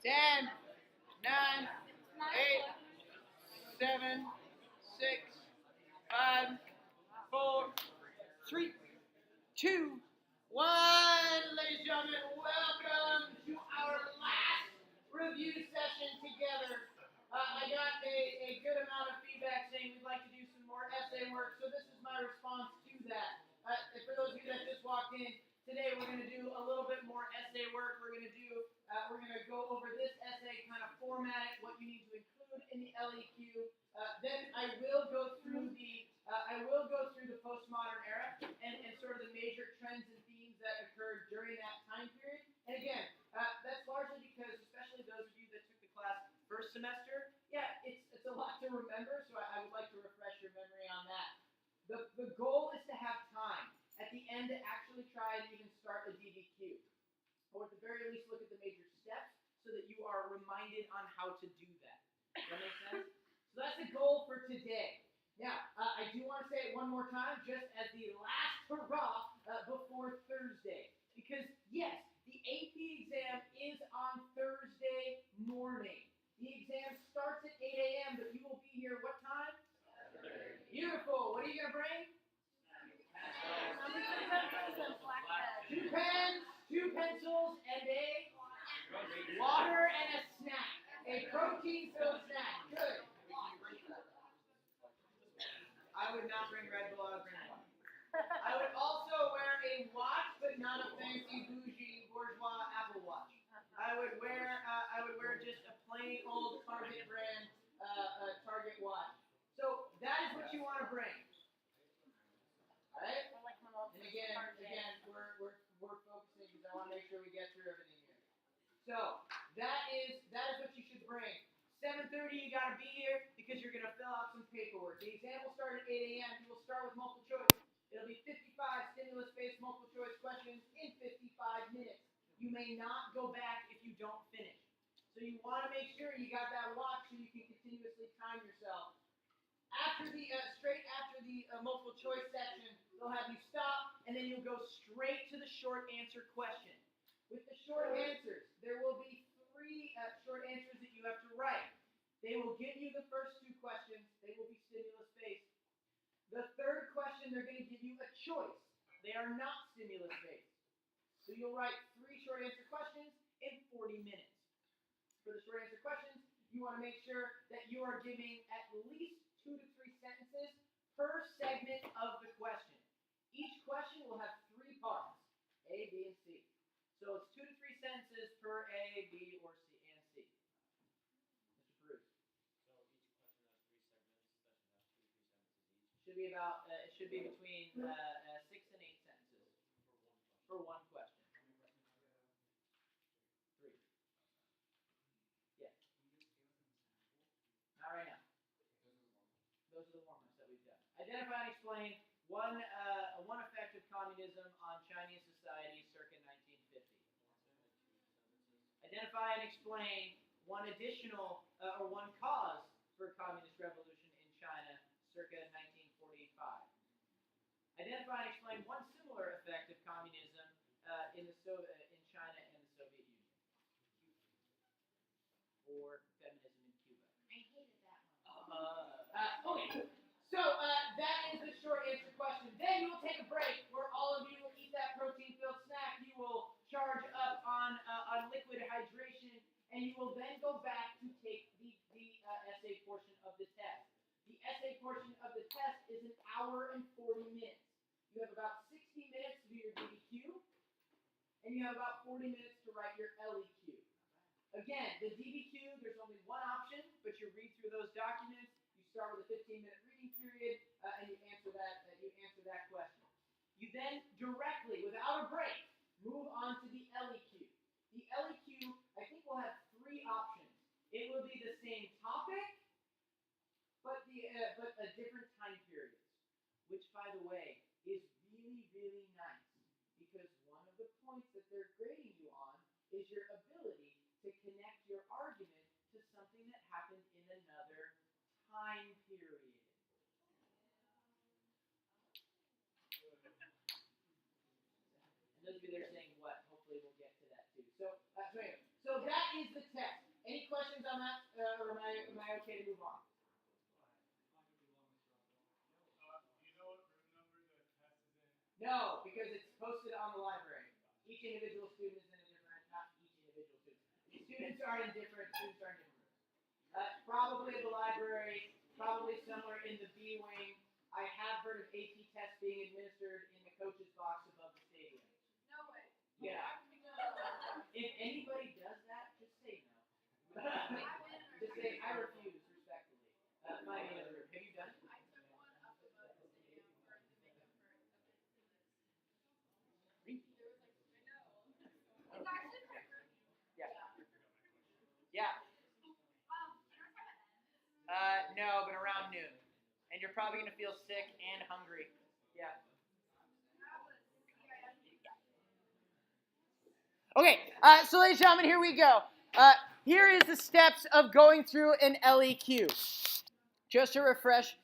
10, 9, 8, 7, 6, 5, 4, 3, 2, 1. Ladies and gentlemen, welcome to our last review session together. I got a good amount of feedback saying we'd like to do some more essay work, so this is my response to that. For those of you that just walked in, today we're going to do a little bit more essay work. We're going to go over this essay, kind of format it, what you need to include in the LEQ. Then I will go through the postmodern era and sort of the major trends and themes that occurred during that time period. And again, that's largely because, especially those of you that took the class first semester, it's a lot to remember, so I would like to refresh your memory on that. The goal is to have time at the end to actually try and even start a DBQ. Or at the very least look at the major steps so that you are reminded on how to do that. Does that make sense? So that's the goal for today. Now, I do want to say it one more time, just as the last hurrah before Thursday. Because, yes, the AP exam is on Thursday morning. The exam starts at 8 a.m., but you will be here what time? Beautiful. What are you going to bring? Two pens, two pencils, and a water and a snack. A protein-filled snack. Good. I would not bring Red Bull, I would bring water. I would also wear a watch, but not a fancy, bougie, bourgeois Apple Watch. I would wear just a plain old Target brand Target watch. So that is what you want to bring. Alright? And again, we're focusing because I want to make sure we get through everything here. So that is what you should bring. 7:30, you got to be here because you're going to fill out some paperwork. The exam will start at 8 a.m. You will start with multiple choice. It'll be 55 stimulus-based multiple choice questions in 55 minutes. You may not go back if you don't finish. So you want to make sure you got that watch so you can continuously time yourself. Straight after the multiple choice section, they'll have you stop, and then you'll go straight to the short answer question. With the short answers, there will be 3 short answers that you have to write. They will give you the first 2 questions. They will be stimulus-based. The third question, they're going to give you a choice. They are not stimulus-based. So you'll write 3 short answer questions in 40 minutes. For the short answer questions, you want to make sure that you are giving at least 2 to 3 sentences per segment of the question. Each question will have 3 parts, A, B, and C. So it's 2 to 3 sentences per A, B, or C, and C. Mr. Peruse. So each question has 3 segments that should have 2 to 3 sentences each. It should be between 6 and 8 sentences for one question. 3. Yeah. Not right now. Those are the warm-ups that we've done. Identify and explain one effect of communism on Chinese society circa 1950. Identify and explain one additional or one cause for communist revolution in China circa 1945. Identify and explain one similar effect of communism in China and the Soviet Union. Or feminism in Cuba. I hated that one. Okay. So that is the short answer question. Then you will take a break where all of you will eat that protein-filled snack. You will charge up on liquid hydration, and you will then go back to take the essay portion of the test. The essay portion of the test is 1 hour and 40 minutes. You have about 60 minutes to do your DBQ, and you have about 40 minutes to write your LEQ. Again, the DBQ, there's only one option, but you read through those documents. You start with a 15-minute reading period, and you answer that question. You then directly, without a break, move on to the LEQ. The LEQ, I think, will have 3 options. It will be the same topic, but a different time periods, which, by the way, is really, really nice because one of the points that they're grading you on is your ability to connect your argument to something that happened in another time period. And those of you that are saying what, hopefully we'll get to that too. So that is the test. Any questions on that, or am I okay to move on? No, because it's posted on the library. Each individual student is in a different, not each individual student. The students are in different rooms. Probably at the library, probably somewhere in the B wing. I have heard of AP tests being administered in the coach's box above the stadium. No way. Yeah. If anybody does that, just say no. Just say, I refuse, respectfully. Find me another room. Have you done it? I took one up above the stadium for the makeup for a couple. There was like, I know. It's actually pretty good. Yeah. Yeah. No, but around noon. And you're probably going to feel sick and hungry. Yeah. Okay, so ladies and gentlemen, here we go. Here is the steps of going through an LEQ. Just to refresh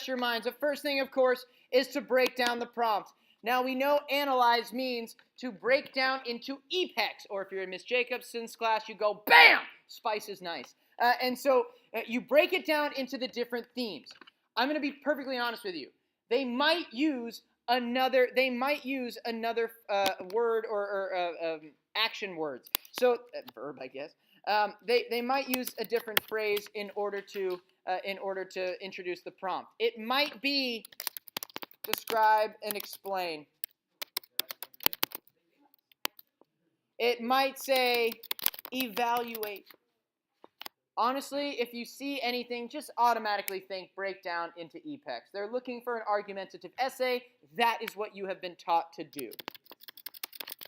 your minds. The first thing, of course, is to break down the prompt. Now, we know analyze means to break down into EPEX, or if you're in Miss Jacobson's class, you go, BAM! Spice is nice. And so you break it down into the different themes. I'm going to be perfectly honest with you. They might use another word or action words. So verb, I guess. They might use a different phrase in order to introduce the prompt. It might be describe and explain. It might say evaluate. Honestly, if you see anything, just automatically think breakdown into EPEX. They're looking for an argumentative essay. That is what you have been taught to do.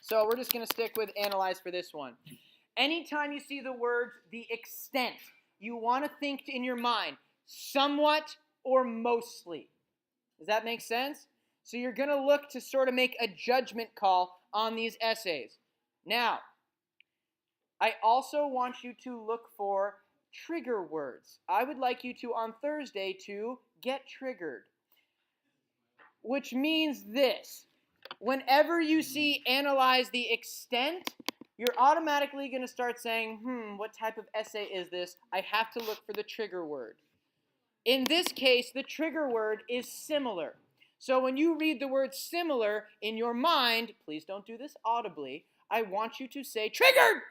So we're just going to stick with analyze for this one. Anytime you see the words the extent, you want to think in your mind somewhat or mostly. Does that make sense? So you're going to look to sort of make a judgment call on these essays. Now, I also want you to look for trigger words. I would like you to, on Thursday, to get triggered. Which means this. Whenever you see analyze the extent, you're automatically going to start saying, what type of essay is this? I have to look for the trigger word. In this case, the trigger word is similar. So when you read the word similar in your mind, please don't do this audibly, I want you to say triggered!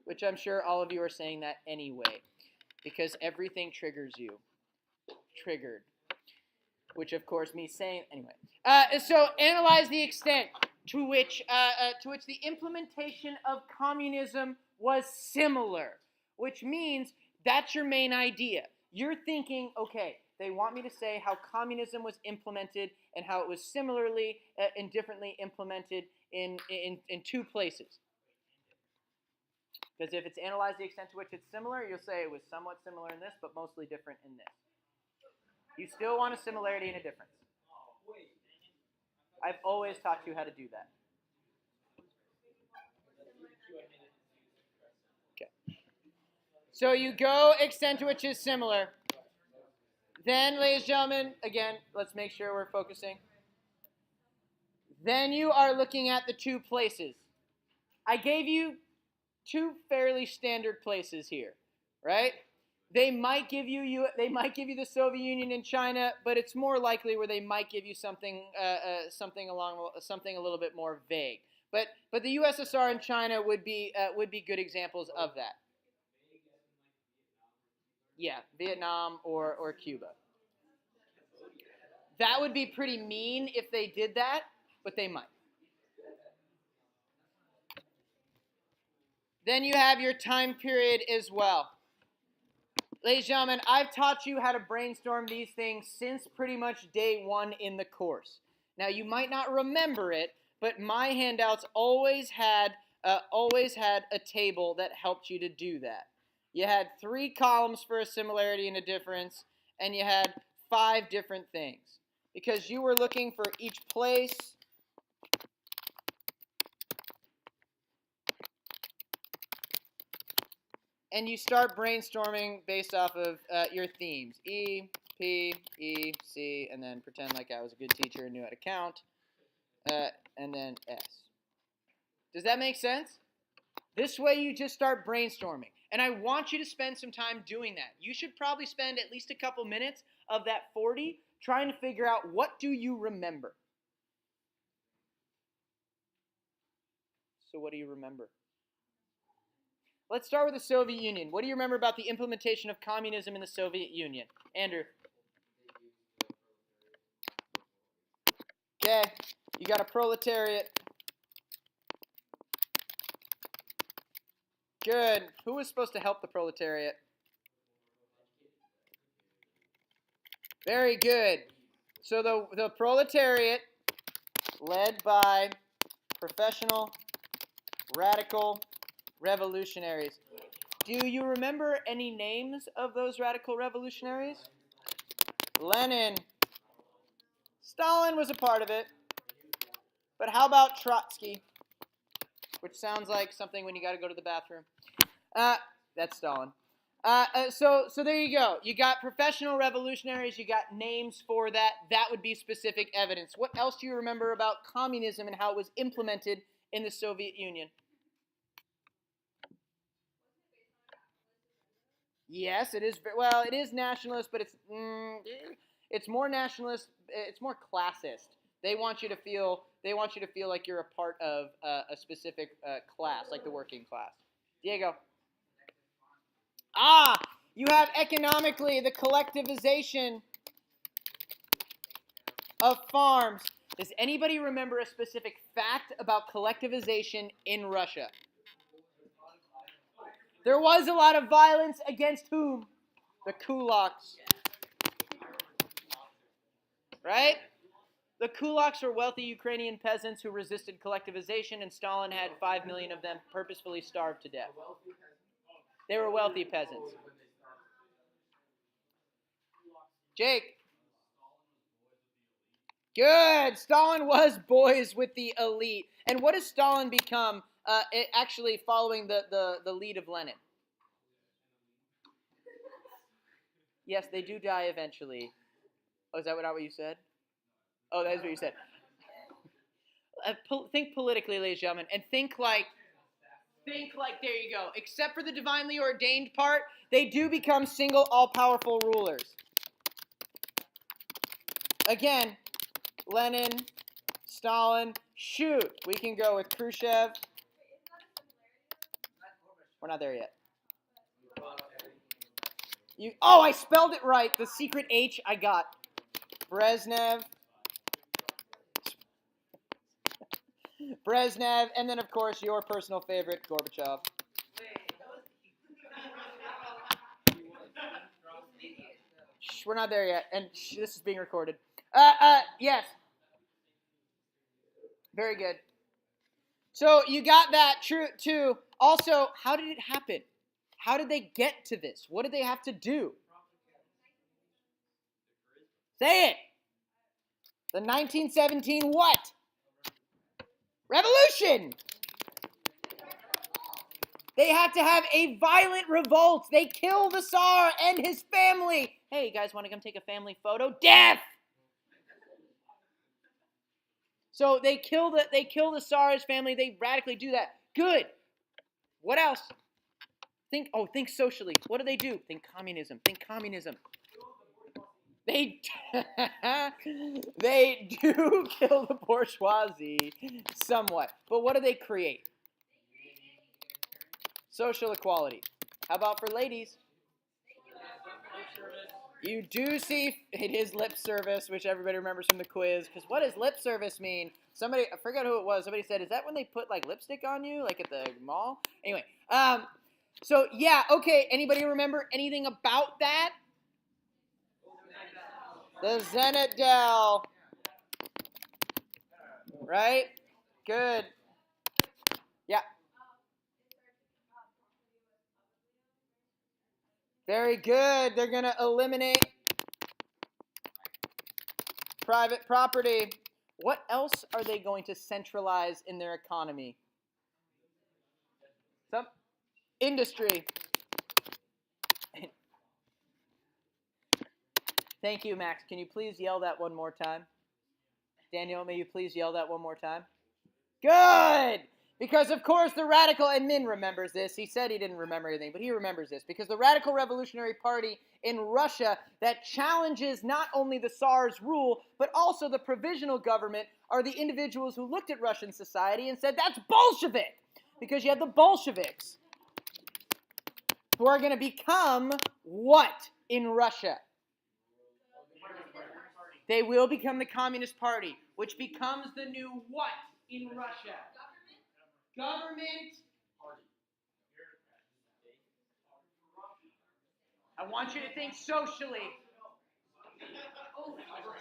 Which I'm sure all of you are saying that anyway, because everything triggers you. Triggered. Which, of course, me saying, anyway. So analyze the extent to which the implementation of communism was similar, which means that's your main idea. You're thinking, okay, they want me to say how communism was implemented and how it was similarly and differently implemented in two places. Because if it's analyze the extent to which it's similar, you'll say it was somewhat similar in this, but mostly different in this. You still want a similarity and a difference. I've always taught you how to do that. Okay. So you go extent to which is similar. Then, ladies and gentlemen, again, let's make sure we're focusing. Then you are looking at the two places. I gave you two fairly standard places here, right? They might give you the Soviet Union and China, but it's more likely where they might give you something a little bit more vague. But the USSR and China would be good examples of that. Yeah, Vietnam or Cuba. That would be pretty mean if they did that, but they might. Then you have your time period as well. Ladies and gentlemen, I've taught you how to brainstorm these things since pretty much day one in the course. Now, you might not remember it, but my handouts always had a table that helped you to do that. You had 3 columns for a similarity and a difference, and you had 5 different things. Because you were looking for each place. And you start brainstorming based off of your themes. E, P, E, C, and then pretend like I was a good teacher and knew how to count. And then S. Does that make sense? This way you just start brainstorming. And I want you to spend some time doing that. You should probably spend at least a couple minutes of that 40 trying to figure out what do you remember. So what do you remember? Let's start with the Soviet Union. What do you remember about the implementation of communism in the Soviet Union? Andrew. Okay, you got a proletariat. Good. Who was supposed to help the proletariat? Very good. So the proletariat, led by professional radical revolutionaries. Do you remember any names of those radical revolutionaries? Lenin. Stalin was a part of it. But how about Trotsky? Which sounds like something when you got to go to the bathroom. That's Stalin. So there you go. You got professional revolutionaries. You got names for that. That would be specific evidence. What else do you remember about communism and how it was implemented in the Soviet Union? Yes, it is. Well, it is nationalist, but it's more nationalist. It's more classist. They want you to feel like you're a part of a specific class, like the working class. Diego. You have economically the collectivization of farms. Does anybody remember a specific fact about collectivization in Russia? There was a lot of violence against whom? The kulaks. Right? The kulaks were wealthy Ukrainian peasants who resisted collectivization, and Stalin had 5 million of them purposefully starved to death. They were wealthy peasants. Jake. Good. Stalin was boys with the elite. And what does Stalin become actually following the lead of Lenin? Yes, they do die eventually. Oh, is that not what you said? Oh, that is what you said. Think politically, ladies and gentlemen, and think like, there you go. Except for the divinely ordained part, they do become single, all-powerful rulers. Again, Lenin, Stalin, shoot. We can go with Khrushchev. We're not there yet. I spelled it right. The secret H I got. Brezhnev, and then, of course, your personal favorite, Gorbachev. Shh, we're not there yet, and this is being recorded. Yes. Very good. So you got that true too. Also, how did it happen? How did they get to this? What did they have to do? Say it. The 1917 what? Revolution. They had to have a violent revolt. They kill the Tsar and his family. Hey, you guys want to come take a family photo? Death. So they kill the Tsar's family. They radically do that. Good. What else? Think socially. What do? Think communism. They do kill the bourgeoisie somewhat. But what do they create? Social equality. How about for ladies? You do see it is lip service, which everybody remembers from the quiz. Because what does lip service mean? Somebody, I forgot who it was. Somebody said, "Is that when they put like lipstick on you, like at the mall?" Anyway, so yeah, okay. Anybody remember anything about that? The Zenit-Del. Right? Good. Yeah. Very good. They're going to eliminate private property. What else are they going to centralize in their economy? Some industry. Thank you, Max. Can you please yell that one more time? Daniel, may you please yell that one more time? Good! Because, of course, the radical, and Min remembers this. He said he didn't remember anything, but he remembers this. Because the Radical Revolutionary Party in Russia that challenges not only the Tsar's rule, but also the provisional government are the individuals who looked at Russian society and said, that's Bolshevik! Because you have the Bolsheviks, who are going to become what in Russia? They will become the Communist Party, which becomes the new what in Russia? Government. I want you to think socially.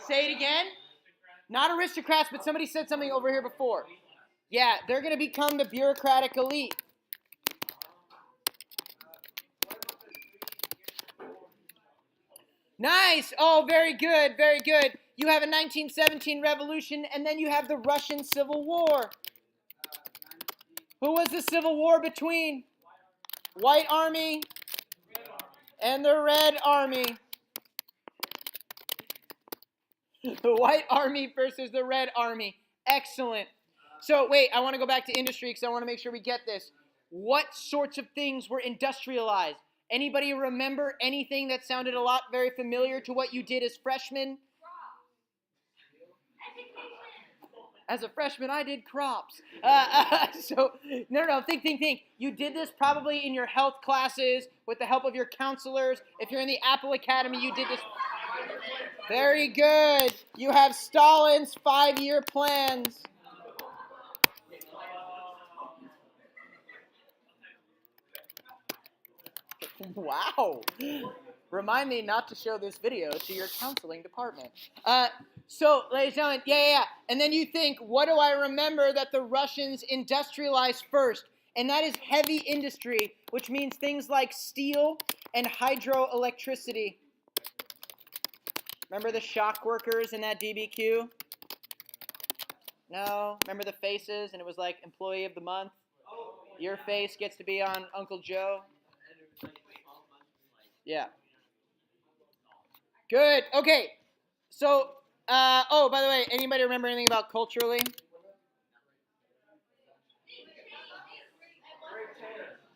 Say it again. Not aristocrats, but somebody said something over here before. Yeah, they're going to become the bureaucratic elite. Nice. Oh, very good, very good. You have a 1917 revolution, and then you have the Russian Civil War. Who was the Civil War between? White Army and the Red Army. The White Army versus the Red Army. Excellent. So, wait, I want to go back to industry because I want to make sure we get this. What sorts of things were industrialized? Anybody remember anything that sounded a lot very familiar to what you did as freshmen? As a freshman, I did crops. No, think. You did this probably in your health classes with the help of your counselors. If you're in the Apple Academy, you did this. Very good. You have Stalin's 5-year plans. Wow. Remind me not to show this video to your counseling department. So, ladies and gentlemen, yeah. And then you think, what do I remember that the Russians industrialized first? And that is heavy industry, which means things like steel and hydroelectricity. Remember the shock workers in that DBQ? No? Remember the faces and it was like employee of the month? Your face gets to be on Uncle Joe? Yeah. Good. Okay. So, by the way, anybody remember anything about culturally?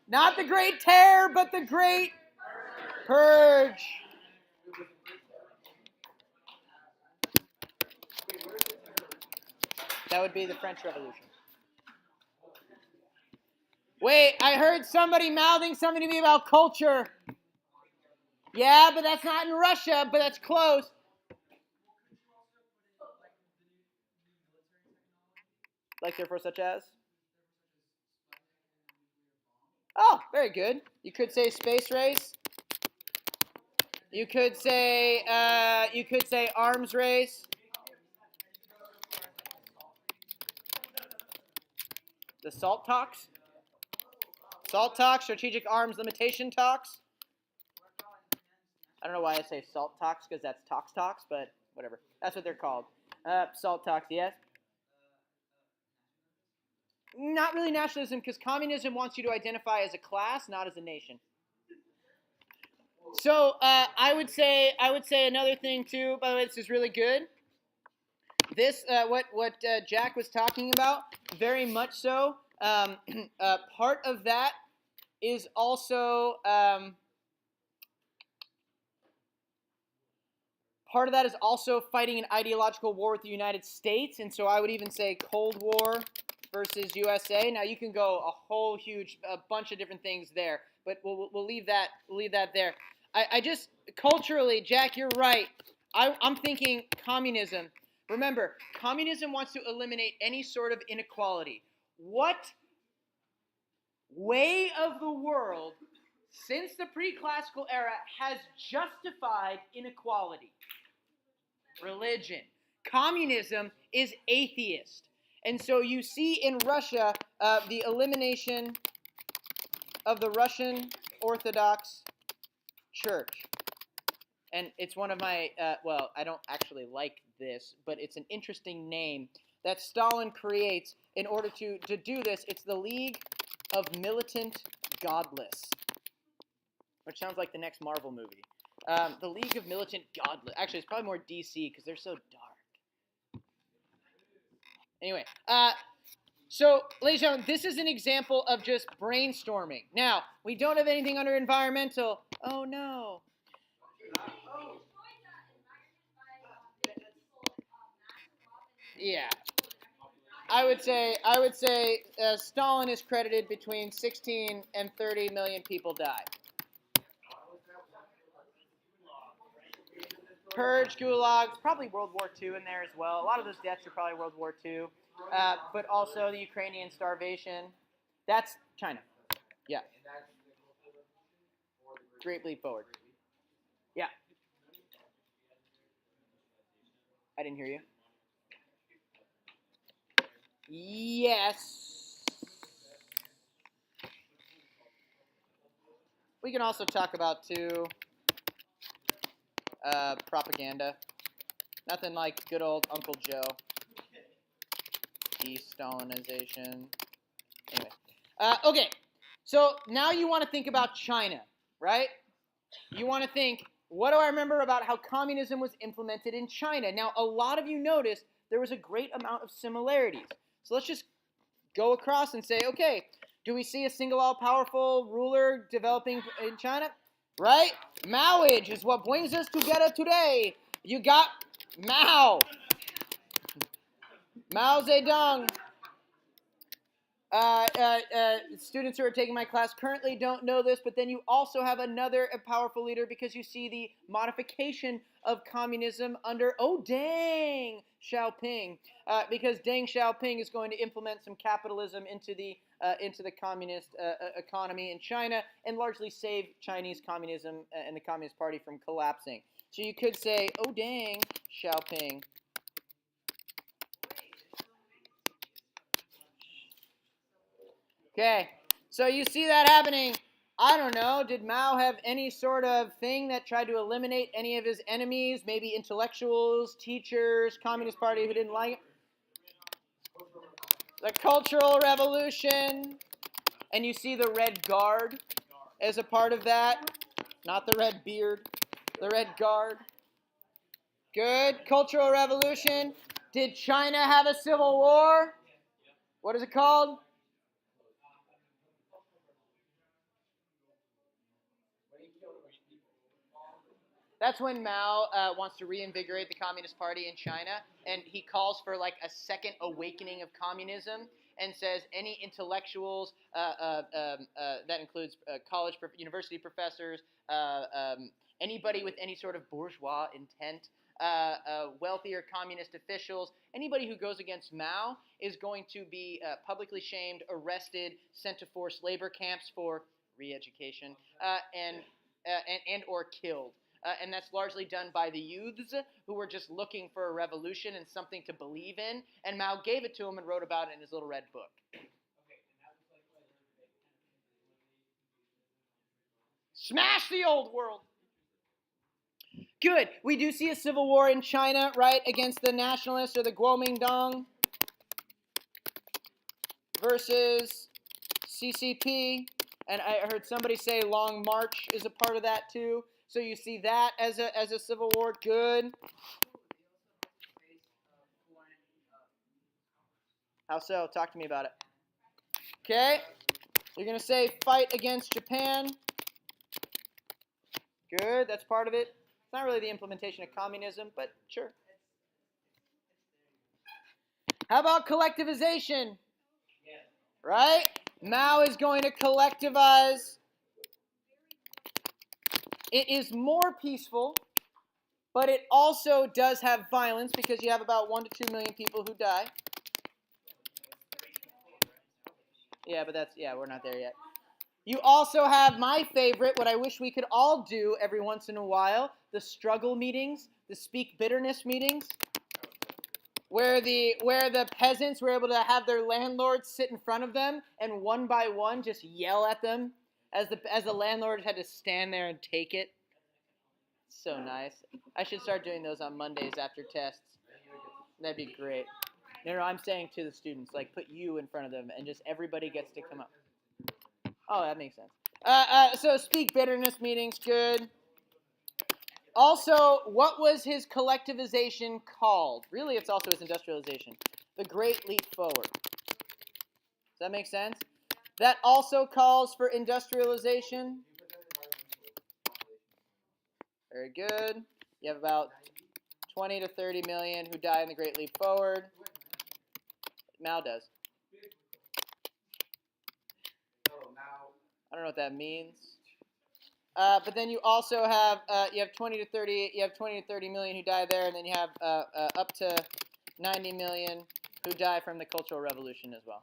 Not the Great Terror, but the Great Purge. That would be the French Revolution. Wait, I heard somebody mouthing something to me about culture. Yeah, but that's not in Russia, but that's close. Like therefore such as? Oh, very good. You could say space race. You could say arms race. The SALT talks. SALT talks, strategic arms limitation talks. I don't know why I say SALT talks because that's talks, but whatever. That's what they're called. SALT talks, yes. Not really nationalism, because communism wants you to identify as a class, not as a nation. So I would say another thing too. By the way, this is really good. This what Jack was talking about, very much so. Part of that is also fighting an ideological war with the United States, and so I would even say Cold War versus USA. Now you can go a whole bunch of different things there, but we'll leave that there. I just culturally, Jack, you're right. I'm thinking communism. Remember, communism wants to eliminate any sort of inequality. What way of the world since the pre-classical era has justified inequality? Religion. Communism is atheist. And so you see in Russia the elimination of the Russian Orthodox Church. And it's one of my, I don't actually like this, but it's an interesting name that Stalin creates in order to do this. It's the League of Militant Godless, which sounds like the next Marvel movie. The League of Militant Godless. Actually, it's probably more DC because they're so dark. Anyway, So, ladies and gentlemen, this is an example of just brainstorming. Now, we don't have anything under environmental. Oh, no. Yeah. I would say Stalin is credited between 16 and 30 million people died. Purge, gulags, probably World War II in there as well. A lot of those deaths are probably World War II, but also the Ukrainian starvation. That's China. Yeah. Great leap forward. Yeah. I didn't hear you. Yes. We can also talk about, too, propaganda. Nothing like good old Uncle Joe. De-Stalinization. Anyway. Okay. So now you want to think about China, right? You want to think, what do I remember about how communism was implemented in China? Now, a lot of you noticed there was a great amount of similarities. So let's just go across and say, okay, do we see a single all-powerful ruler developing in China? Right? Maoage is what brings us together today. You got Mao. Mao Zedong. Students who are taking my class currently don't know this, but then you also have another powerful leader because you see the modification of communism under, oh dang, Xiaoping. Because Deng Xiaoping is going to implement some capitalism into the communist economy in China and largely save Chinese communism and the Communist Party from collapsing. So you could say, oh dang, Xiaoping. Okay, so you see that happening. I don't know, did Mao have any sort of thing that tried to eliminate any of his enemies, maybe intellectuals, teachers, Communist Party who didn't like him? The Cultural Revolution. And you see the Red Guard as a part of that. Not the red beard, the Red Guard. Good. Cultural Revolution. Did China have a civil war? What is it called? That's when Mao wants to reinvigorate the Communist Party in China, and he calls for like a second awakening of communism, and says any intellectuals, that includes university professors, anybody with any sort of bourgeois intent, wealthier communist officials, anybody who goes against Mao is going to be publicly shamed, arrested, sent to forced labor camps for re-education, and or killed. And that's largely done by the youths who were just looking for a revolution and something to believe in. And Mao gave it to them and wrote about it in his little red book. Smash the old world. Good. We do see a civil war in China, right, against the nationalists or the Kuomintang versus CCP. And I heard somebody say Long March is a part of that too. So you see that as a civil war. Good. How so? Talk to me about it. Okay. You're going to say fight against Japan. Good. That's part of it. It's not really the implementation of communism, but sure. How about collectivization? Right? Mao is going to collectivize. It is more peaceful, but it also does have violence because you have about 1 to 2 million people who die. Yeah, but we're not there yet. You also have my favorite, what I wish we could all do every once in a while, the struggle meetings, the speak bitterness meetings, where the peasants were able to have their landlords sit in front of them and one by one just yell at them as the landlord had to stand there and take it. So nice. I should start doing those on Mondays after tests. That'd be great. No, I'm saying to the students, like put you in front of them and just everybody gets to come up. Oh, that makes sense. So speak bitterness meetings, good. Also, what was his collectivization called? Really, it's also his industrialization. The Great Leap Forward. that make sense? That also calls for industrialization. Very good. You have about 20 to 30 million who die in the Great Leap Forward. Mao does. I don't know what that means. But then you also have you have 20 to 30 million who die there, and then you have up to 90 million who die from the Cultural Revolution as well.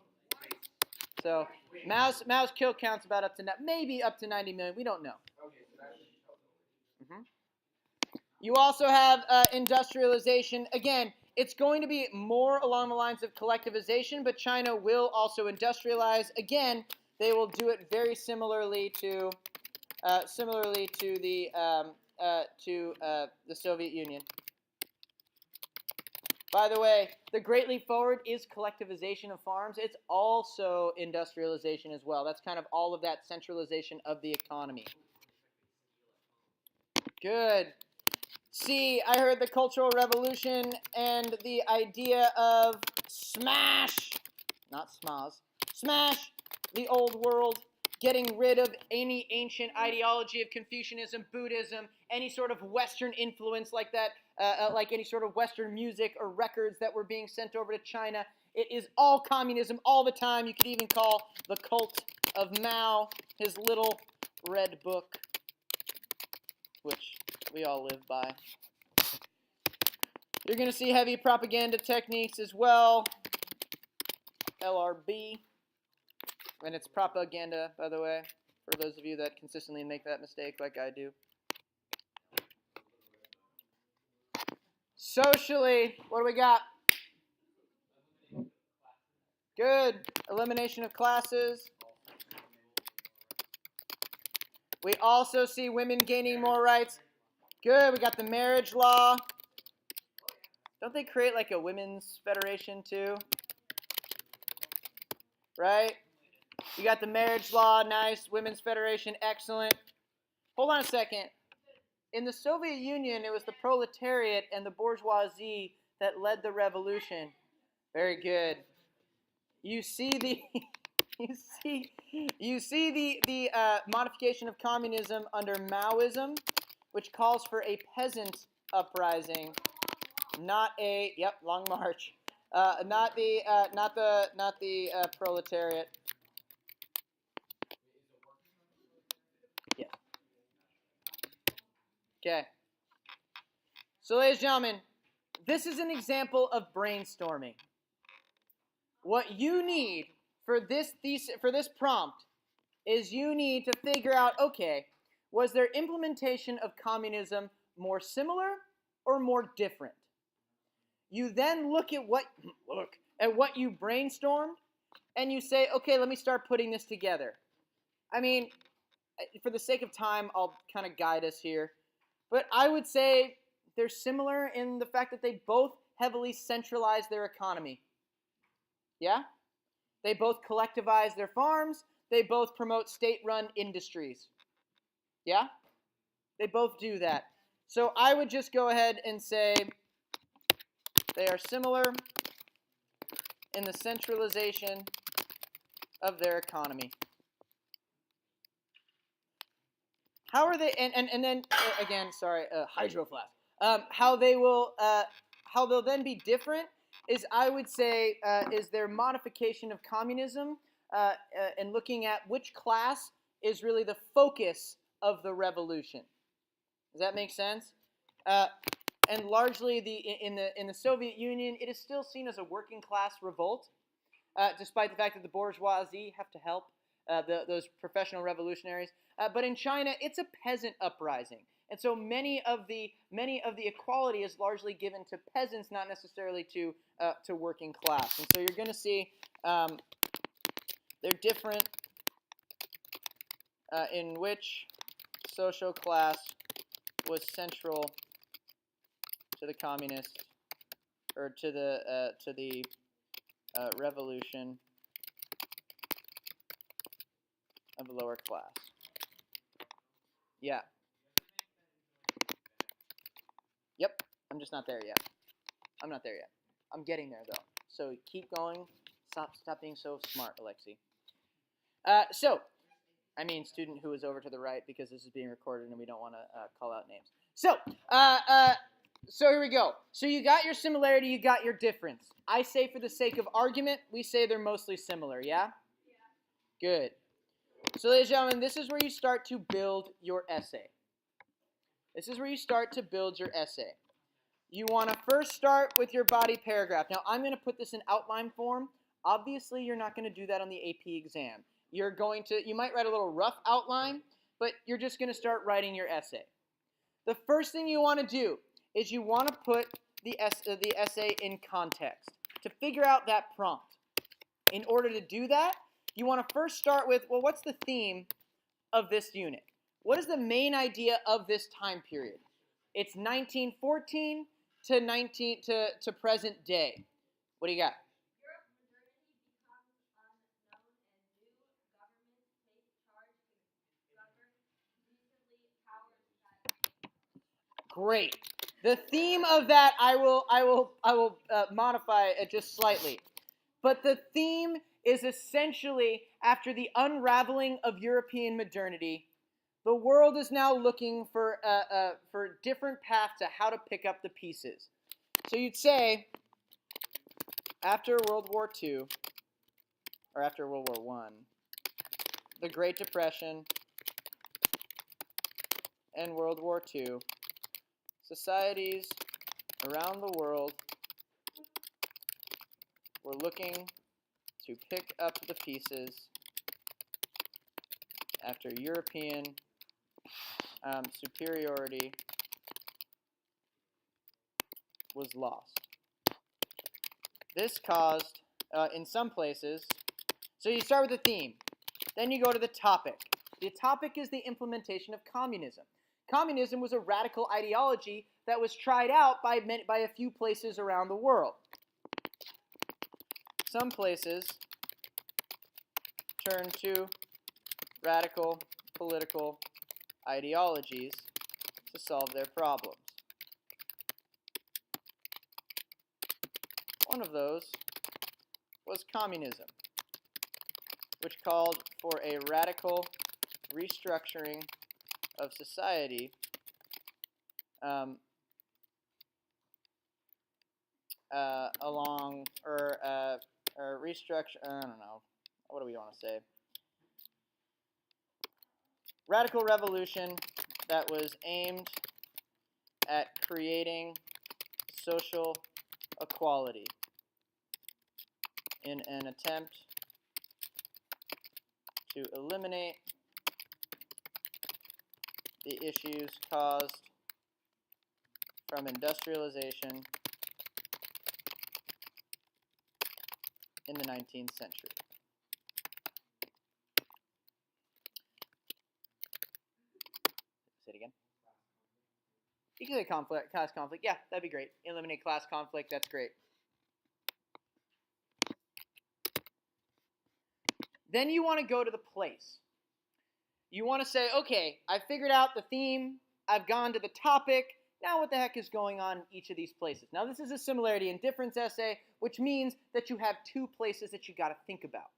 So Mao's kill count's about maybe up to 90 million. We don't know. You also have industrialization. Again, it's going to be more along the lines of collectivization, but China will also industrialize. Again, they will do it very similarly to the Soviet Union. By the way, the Great Leap Forward is collectivization of farms. It's also industrialization as well. That's kind of all of that centralization of the economy. Good. C, I heard the Cultural Revolution and the idea of smash, not smoz, smash the old world, getting rid of any ancient ideology of Confucianism, Buddhism, any sort of Western influence like that, like any sort of Western music or records that were being sent over to China. It is all communism all the time. You could even call the cult of Mao his little red book, which we all live by. You're going to see heavy propaganda techniques as well. LRB. And it's propaganda, by the way, for those of you that consistently make that mistake like I do. Socially, what do we got? Good. Elimination of classes. We also see women gaining more rights. Good. We got the marriage law. Don't they create like a women's federation too? Right? You got the marriage law, nice. Women's federation, excellent. Hold on a second. In the Soviet Union, it was the proletariat and the bourgeoisie that led the revolution. Very good. You see the modification of communism under Maoism, which calls for a peasant uprising, not a Long March, not the proletariat. Yeah. Okay. So, ladies and gentlemen, this is an example of brainstorming. What you need for this prompt is you need to figure out, okay, was their implementation of communism more similar or more different? You then look at what you brainstormed, and you say, okay, let me start putting this together. I mean, for the sake of time, I'll kind of guide us here. But I would say they're similar in the fact that they both heavily centralize their economy. Yeah? They both collectivize their farms. They both promote state-run industries. Yeah? They both do that. So I would just go ahead and say they are similar in the centralization of their economy. How are they, and then, again, sorry, hydro flask. How they'll then be different is, I would say, is their modification of communism and looking at which class is really the focus of the revolution. Does that make sense? And largely, in the Soviet Union, it is still seen as a working class revolt, despite the fact that the bourgeoisie have to help those professional revolutionaries. But in China, it's a peasant uprising, and so many of the equality is largely given to peasants, not necessarily to working class. And so you're going to see they're different in which social class was central to the communist or to the revolution of the lower class. Yeah. Yep. I'm just not there yet. I'm not there yet. I'm getting there though. So keep going. Stop being so smart, Alexi. I mean student who is over to the right because this is being recorded and we don't want to call out names. So here we go. So you got your similarity, you got your difference. I say for the sake of argument, we say they're mostly similar, yeah? Good. So ladies and gentlemen, this is where you start to build your essay. This is where you start to build your essay. You want to first start with your body paragraph. Now I'm going to put this in outline form. Obviously, you're not going to do that on the AP exam. You might write a little rough outline, but you're just going to start writing your essay. The first thing you want to do is you want to put the essay in context to figure out that prompt. In order to do that, you want to first start with, well, what's the theme of this unit? What is the main idea of this time period? It's 1914 to present day. What do you got? Europe modernity becomes unknown and new governments take charge to govern recently powers that. Great. The theme of that I will modify it just slightly, but the theme is essentially after the unraveling of European modernity, the world is now looking for different paths to how to pick up the pieces. So you'd say after World War II or after World War I, the Great Depression and World War II. Societies around the world were looking to pick up the pieces after European superiority was lost. This caused, in some places, so you start with the theme, then you go to the topic. The topic is the implementation of communism. Communism was a radical ideology that was tried out by a few places around the world. Some places turned to radical political ideologies to solve their problems. One of those was communism, which called for a radical restructuring of society or restructure, I don't know, what do we want to say? Radical revolution that was aimed at creating social equality in an attempt to eliminate the issues caused from industrialization in the 19th century. Say it again. You can say class conflict. Yeah, that'd be great. Eliminate class conflict. That's great. Then you want to go to the place. You want to say, okay, I figured out the theme. I've gone to the topic. Now what the heck is going on in each of these places? Now this is a similarity and difference essay, which means that you have two places that you got to think about.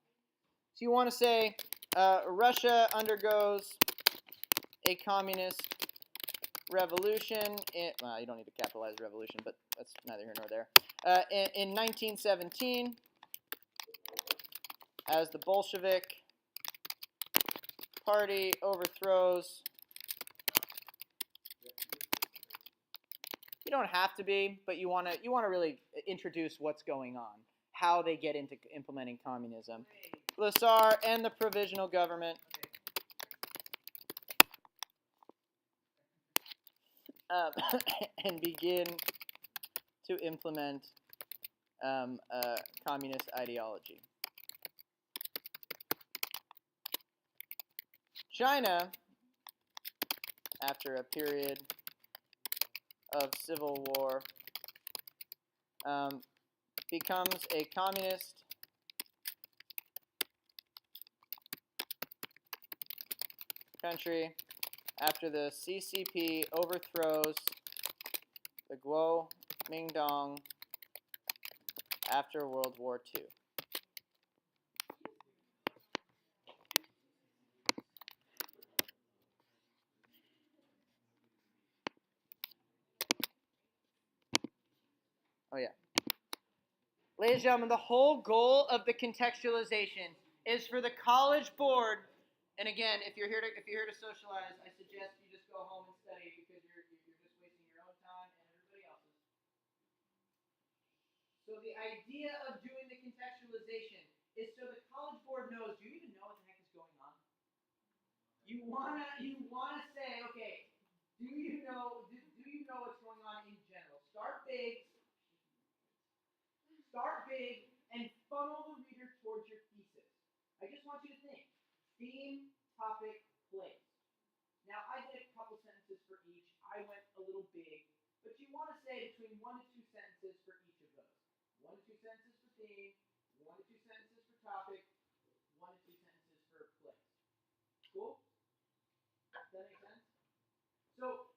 So you want to say, Russia undergoes a communist revolution. Well, you don't need to capitalize revolution, but that's neither here nor there. In 1917, as the Bolshevik Party overthrows. You don't have to be, but you want to really introduce what's going on, how they get into implementing communism. The Tsar and the provisional government and begin to implement communist ideology. China, after a period of civil war, becomes a communist country after the CCP overthrows the Kuomintang after World War II. Ladies and gentlemen, the whole goal of the contextualization is for the College Board. And again, if you're here to socialize, I suggest you just go home and study because you're just wasting your own time and everybody else's. So the idea of doing the contextualization is so the College Board knows, do you even know what the heck is going on? You wanna say, okay, do you know what's going on in general? Start big and funnel the reader towards your thesis. I just want you to think. Theme, topic, place. Now, I did a couple sentences for each. I went a little big, but you want to say between 1 to 2 sentences for each of those. 1 to 2 sentences for theme, 1 to 2 sentences for topic, 1 to 2 sentences for place. Cool? Does that make sense? So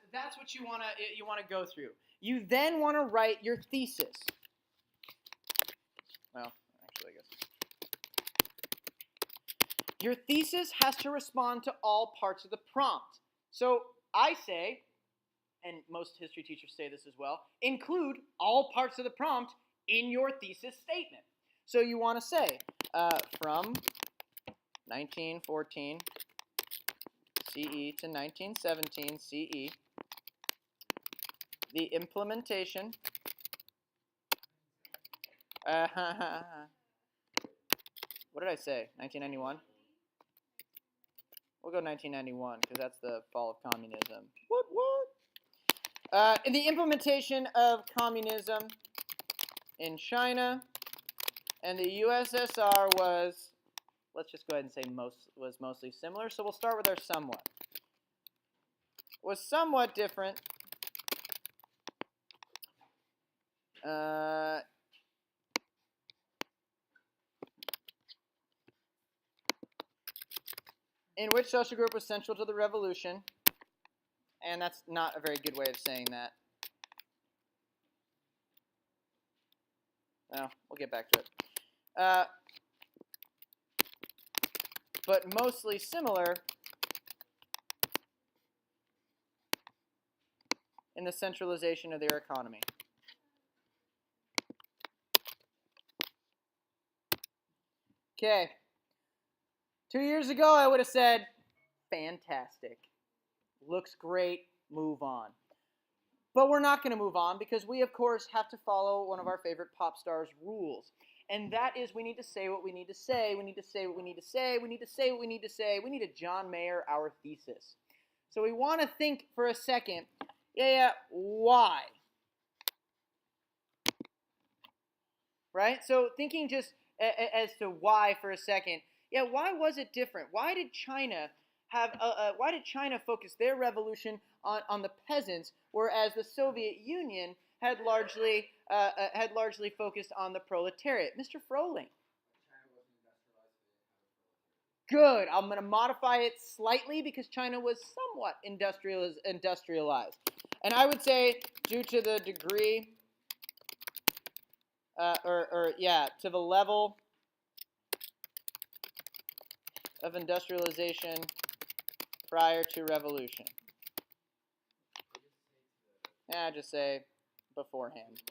that's what you wanna go through. You then want to write your thesis. Well, actually, I guess. Your thesis has to respond to all parts of the prompt. So I say, and most history teachers say this as well, include all parts of the prompt in your thesis statement. So you want to say, from 1914 CE to 1917 CE, the implementation what did I say? 1991? We'll go 1991 because that's the fall of communism. What? In the implementation of communism in China and the USSR was, let's just go ahead and say was mostly similar. So we'll start with our somewhat. Was somewhat different. In which social group was central to the revolution? And that's not a very good way of saying that. Well, we'll get back to it. But mostly similar in the centralization of their economy. Okay. 2 years ago, I would have said, fantastic. Looks great, move on. But we're not going to move on because we, of course, have to follow one of our favorite pop stars' rules. And that is we need to say what we need to say, we need to say what we need to say, we need to say what we need to say, we need to John Mayer our thesis. So we want to think for a second, why? Right? So thinking just as to why for a second, why was it different? Why did China focus their revolution on the peasants, whereas the Soviet Union had largely focused on the proletariat? Mr. Froling. Good. I'm going to modify it slightly because China was somewhat industrialized. And I would say due to the degree, to the level of industrialization prior to revolution. Just say beforehand.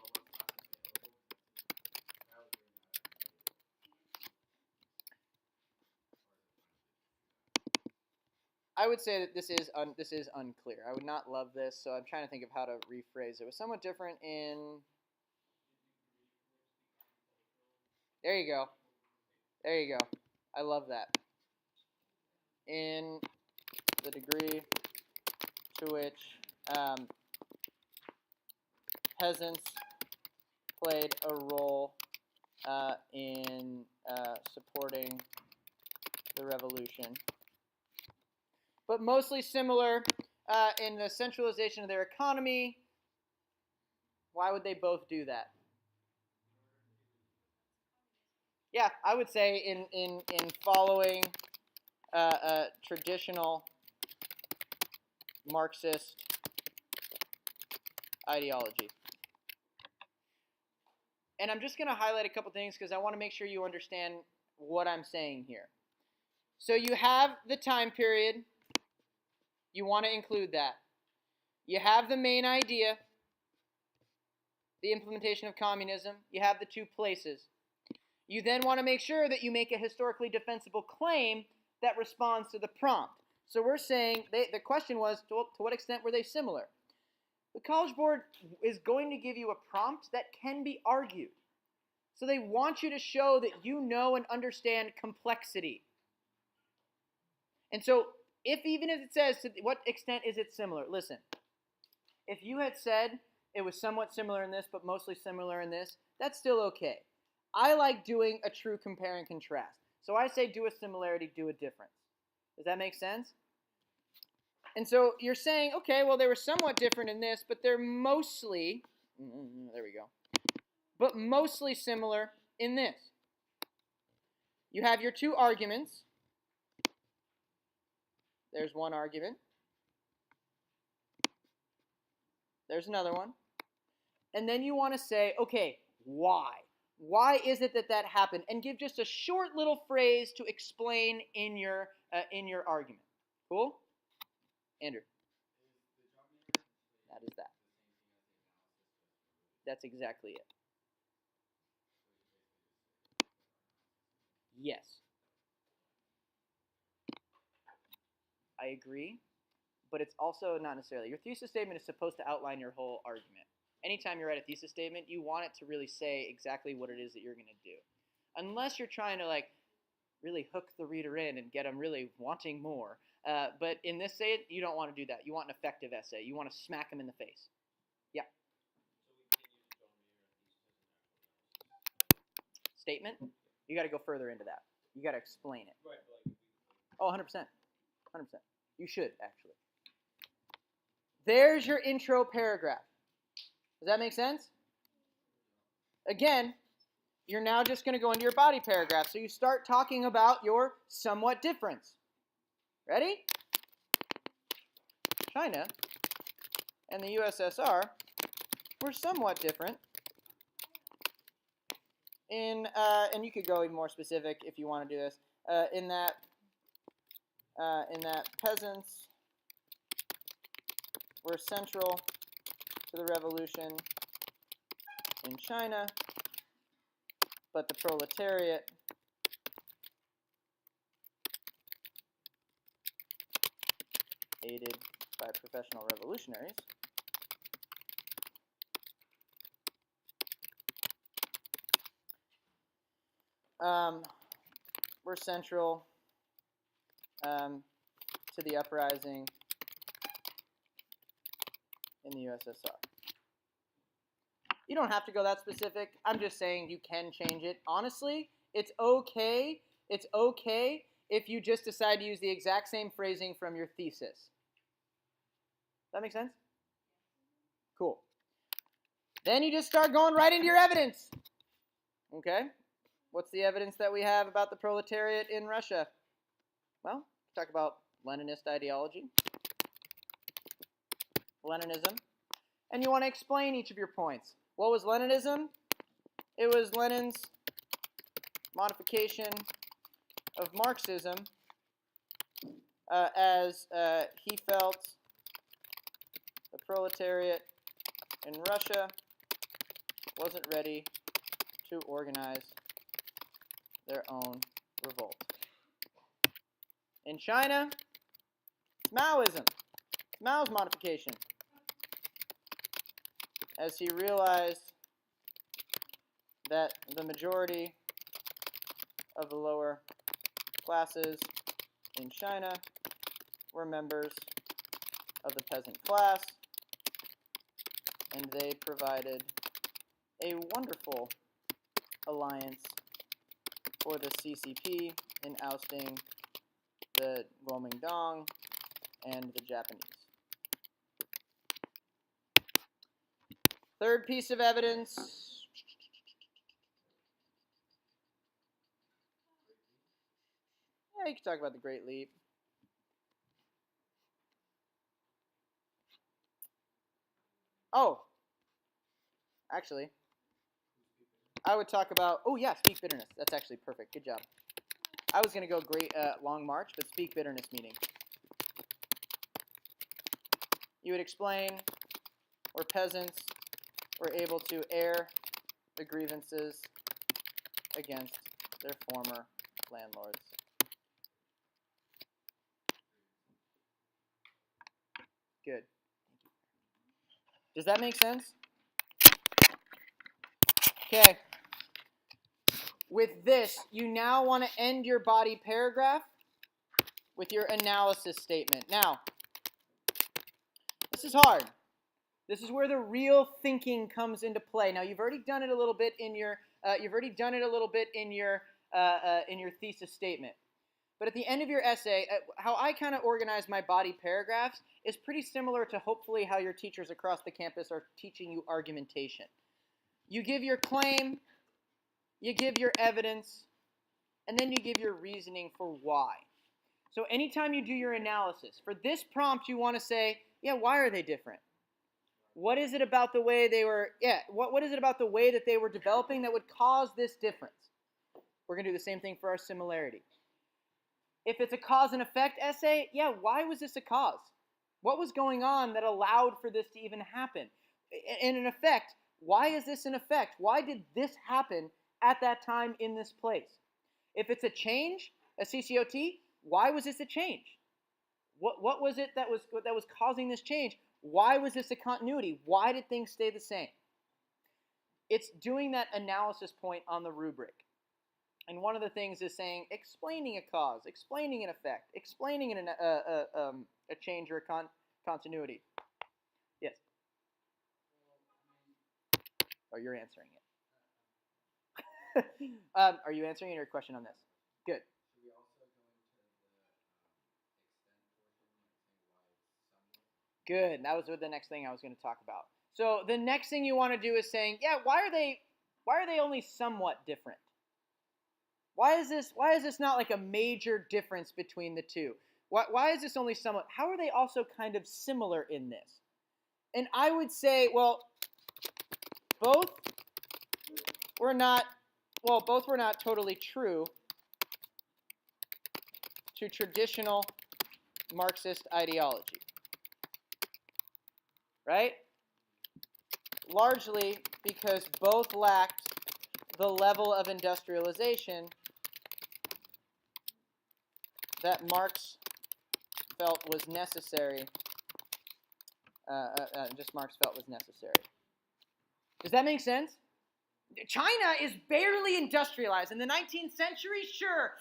I would say that this is unclear. I would not love this, so I'm trying to think of how to rephrase it. It was somewhat different in... There you go. There you go. I love that. In the degree to which peasants played a role in supporting the revolution. But mostly similar in the centralization of their economy. Why would they both do that? Yeah, I would say in following a traditional Marxist ideology. And I'm just going to highlight a couple things because I want to make sure you understand what I'm saying here. So you have the time period. You want to include that. You have the main idea. the implementation of communism. You have the two places. You then want to make sure that you make a historically defensible claim that responds to the prompt. So we're saying, the question was, to what extent were they similar? The College Board is going to give you a prompt that can be argued. So they want you to show that you know and understand complexity. And so, even if it says, to what extent is it similar? Listen, if you had said it was somewhat similar in this, but mostly similar in this, that's still okay. I like doing a true compare and contrast. So I say do a similarity, do a difference. Does that make sense? And so you're saying, okay, well, they were somewhat different in this, but they're mostly, there we go, but mostly similar in this. You have your two arguments. There's one argument. There's another one. And then you want to say, okay, why? Why is it that that happened? And give just a short little phrase to explain in your argument. Cool? Andrew. That is that. That's exactly it. Yes. I agree, but it's also not necessarily. Your thesis statement is supposed to outline your whole argument. Anytime you write a thesis statement, you want it to really say exactly what it is that you're going to do. Unless you're trying to really hook the reader in and get them really wanting more. But in this you don't want to do that. You want an effective essay. You want to smack them in the face. Yeah. Statement? You got to go further into that. You got to explain it. Right. Oh, 100%. 100%. You should, actually. There's your intro paragraph. Does that make sense? Again, you're now just going to go into your body paragraph. So you start talking about your somewhat difference. Ready? China and the USSR were somewhat different in, and you could go even more specific if you want to do this, in that peasants were central to the revolution in China, but the proletariat aided by professional revolutionaries were central to the uprising in the USSR. You don't have to go that specific. I'm just saying you can change it. Honestly, it's okay. It's okay if you just decide to use the exact same phrasing from your thesis. That make sense? Cool. Then you just start going right into your evidence. Okay? What's the evidence that we have about the proletariat in Russia? Well, talk about Leninist ideology, Leninism, and you want to explain each of your points. What was Leninism? It was Lenin's modification of Marxism as he felt the proletariat in Russia wasn't ready to organize their own revolt. In China, it's Maoism. It's Mao's modification. As he realized that the majority of the lower classes in China were members of the peasant class, and they provided a wonderful alliance for the CCP in ousting the Kuomintang and the Japanese. Third piece of evidence. Yeah, you can talk about the Great Leap. Oh, actually, I would talk about, oh yeah, speak bitterness. That's actually perfect. Good job. I was going to go great long march, but speak bitterness meaning. You would explain where peasants were able to air the grievances against their former landlords. Good. Does that make sense? Okay. With this, you now want to end your body paragraph with your analysis statement. Now, this is hard. This is where the real thinking comes into play. Now, you've already done it a little bit in your thesis statement. But at the end of your essay, how I kind of organize my body paragraphs is pretty similar to hopefully how your teachers across the campus are teaching you argumentation. You give your claim, you give your evidence, and then you give your reasoning for why. So anytime you do your analysis, for this prompt you want to say, yeah, why are they different? What is it about the way they were, what is it about the way that they were developing that would cause this difference? We're going to do the same thing for our similarity. If it's a cause and effect essay, yeah, why was this a cause? What was going on that allowed for this to even happen? And an effect, why is this an effect? Why did this happen at that time in this place? If it's a change, a CCOT, why was this a change? What was it that was causing this change? Why was this a continuity? Why did things stay the same? It's doing that analysis point on the rubric. And one of the things is saying, explaining a cause, explaining an effect, explaining a change or a continuity. Yes? Oh, you're answering it. Are you answering your question on this? Good. Should we also go into the extent portion, like saying why it's somewhat? Good. That was the next thing I was going to talk about. So the next thing you want to do is saying, yeah, why are they only somewhat different? Why is this not like a major difference between the two? Why is this only somewhat? How are they also kind of similar in this? And I would say, well, both were not totally true to traditional Marxist ideology. Right? Largely because both lacked the level of industrialization that Marx felt was necessary. Marx felt was necessary. Does that make sense? China is barely industrialized. In the 19th century, sure,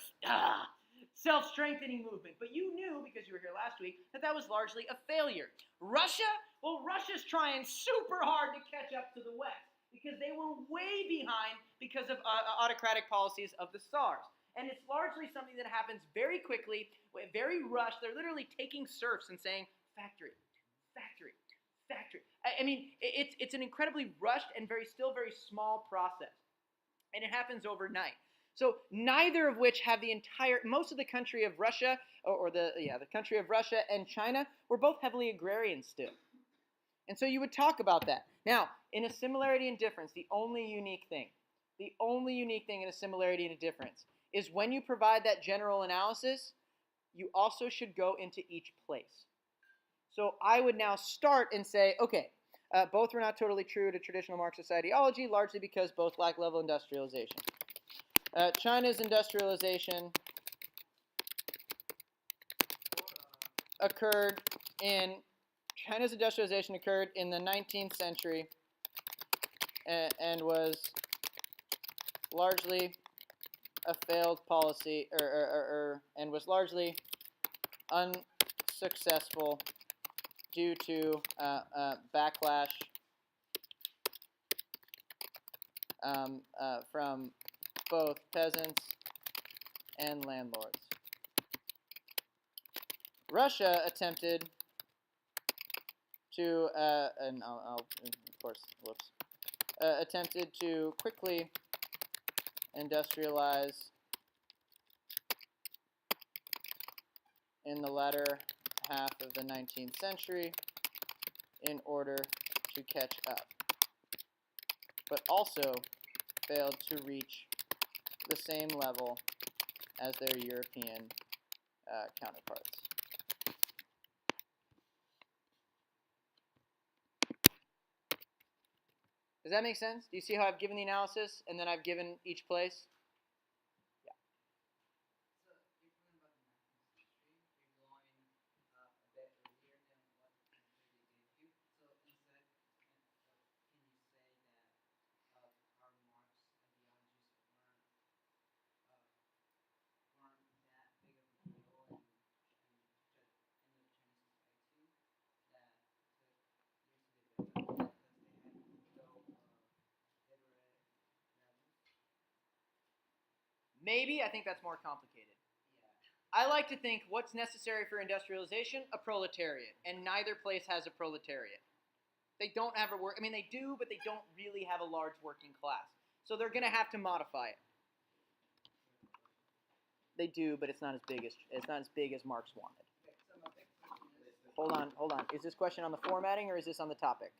self-strengthening movement. But you knew, because you were here last week, that was largely a failure. Russia? Well, Russia's trying super hard to catch up to the West because they were way behind because of autocratic policies of the Tsars. And it's largely something that happens very quickly, very rushed. They're literally taking serfs and saying, factory, factory, factory. I mean, it's an incredibly rushed and still very small process. And it happens overnight. So neither of which have most of the country of Russia, the country of Russia and China were both heavily agrarian still. And so you would talk about that. Now, in a similarity and difference, the only unique thing in a similarity and a difference is when you provide that general analysis, you also should go into each place. So I would now start and say, okay, both were not totally true to traditional Marxist ideology, largely because both lack level industrialization. China's industrialization occurred in the 19th century and was largely a failed policy, and was largely unsuccessful due to backlash from both peasants and landlords. Russia attempted to, attempted to quickly industrialize in the latter half of the 19th century in order to catch up, but also failed to reach the same level as their European counterparts. Does that make sense? Do you see how I've given the analysis and then I've given each place? Yeah. So you're talking about the 19th century. You're going a bit earlier than what century they gave you. So instead, can you say that Karl Marx ideologies weren't that big of a deal in the Chinese society that it took years to develop because they had low literate levels? Maybe. I think that's more complicated. Yeah. I like to think what's necessary for industrialization? A proletariat. And neither place has a proletariat. They don't have a work. I mean, they do, but they don't really have a large working class. So they're going to have to modify it. They do, but it's not as big as Marx wanted. Okay, so my big question is Hold on. Is this question on the formatting or is this on the topic?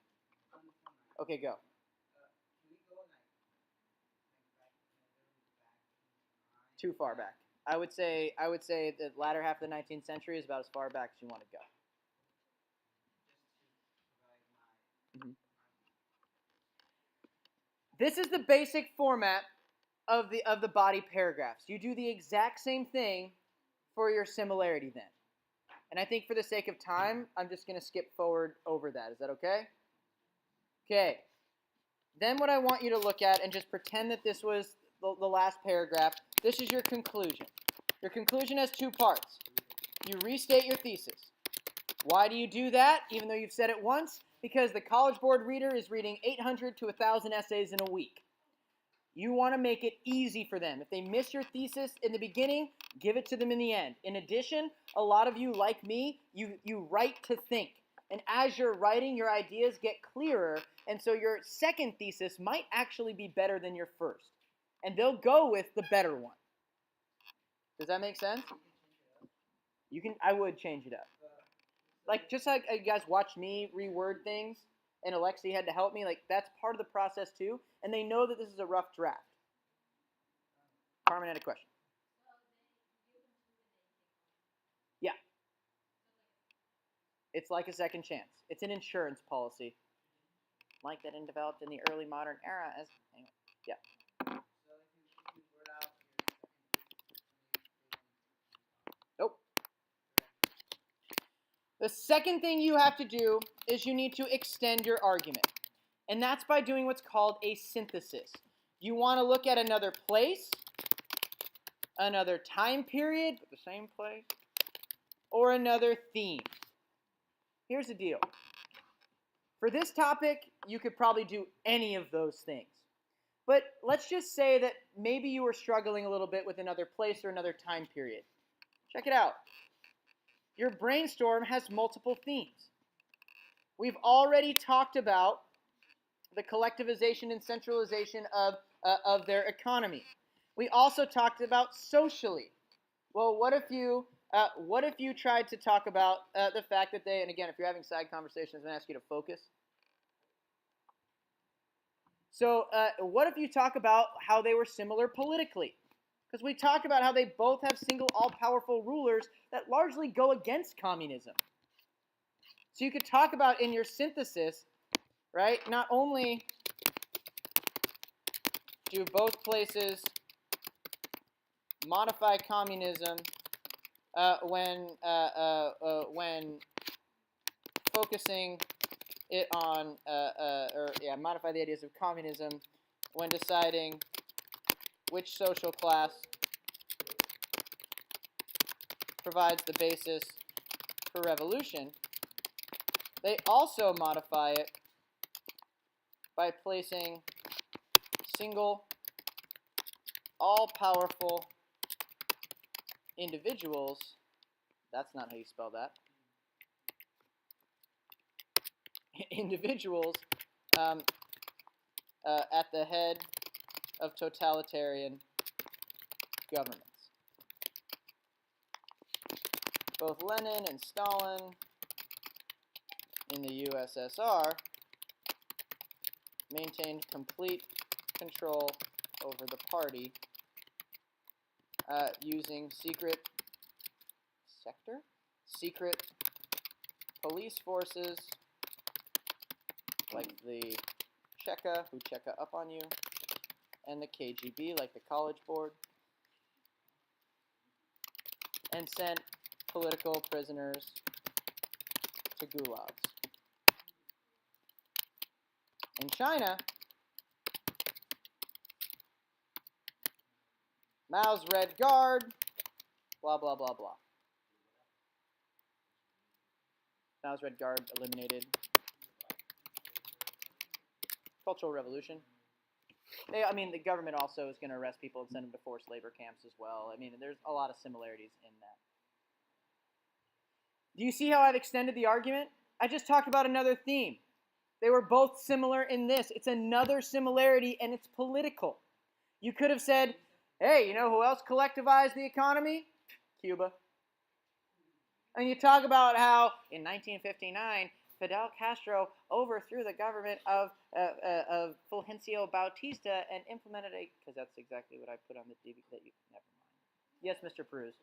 on the format. Okay, go. Can we go like back in time? Too far back. I would say the latter half of the 19th century is about as far back as you want to go. Just to provide my This is the basic format of the body paragraphs. You do the exact same thing for your similarity then. And I think for the sake of time, I'm just going to skip forward over that. Is that okay? Okay. Then what I want you to look at, and just pretend that this was the last paragraph, this is your conclusion. Your conclusion has two parts. You restate your thesis. Why do you do that, even though you've said it once? Because the College Board reader is reading 800 to 1,000 essays in a week. You want to make it easy for them. If they miss your thesis in the beginning, give it to them in the end. In addition, a lot of you, like me, you write to think. And as you're writing, your ideas get clearer, and so your second thesis might actually be better than your first. And they'll go with the better one. Does that make sense? I would change it up. Like, just like you guys watch me reword things, and Alexi had to help me, like, that's part of the process too, and they know that this is a rough draft. Carmen had a question. Yeah. It's like a second chance. It's an insurance policy. Like that developed in the early modern era as, anyway, yeah. So if you word out your Nope. The second thing you have to do is you need to extend your argument. And that's by doing what's called a synthesis. You want to look at another place, another time period, but the same place, or another theme. Here's the deal. For this topic, you could probably do any of those things. But let's just say that maybe you were struggling a little bit with another place or another time period. Check it out. Your brainstorm has multiple themes. We've already talked about the collectivization and centralization of their economy. We also talked about socially. Well, what if you tried to talk about the fact that they, and again, if you're having side conversations, I'm going to ask you to focus. So what if you talk about how they were similar politically? Because we talk about how they both have single all-powerful rulers that largely go against communism. So you could talk about in your synthesis, right, not only do both places modify communism when focusing it on, modify the ideas of communism when deciding which social class provides the basis for revolution. They also modify it by placing single, all-powerful individuals, that's not how you spell that, individuals at the head of totalitarian governments. Both Lenin and Stalin in the USSR maintained complete control over the party using secret police forces like the Cheka, who checka up on you, and the KGB, like the College Board, and sent political prisoners to gulags. In China, Mao's Red Guard, blah, blah, blah, blah. Mao's Red Guard eliminated. Cultural Revolution. The government also is going to arrest people and send them to forced labor camps as well. There's a lot of similarities in that. Do you see how I've extended the argument? I just talked about another theme. They were both similar in this. It's another similarity, and it's political. You could have said, hey, you know who else collectivized the economy? Cuba. And you talk about how in 1959, Fidel Castro overthrew the government of Fulgencio Bautista and implemented because that's exactly what I put on the DVD that you, never mind. Yes, Mr. Peruz.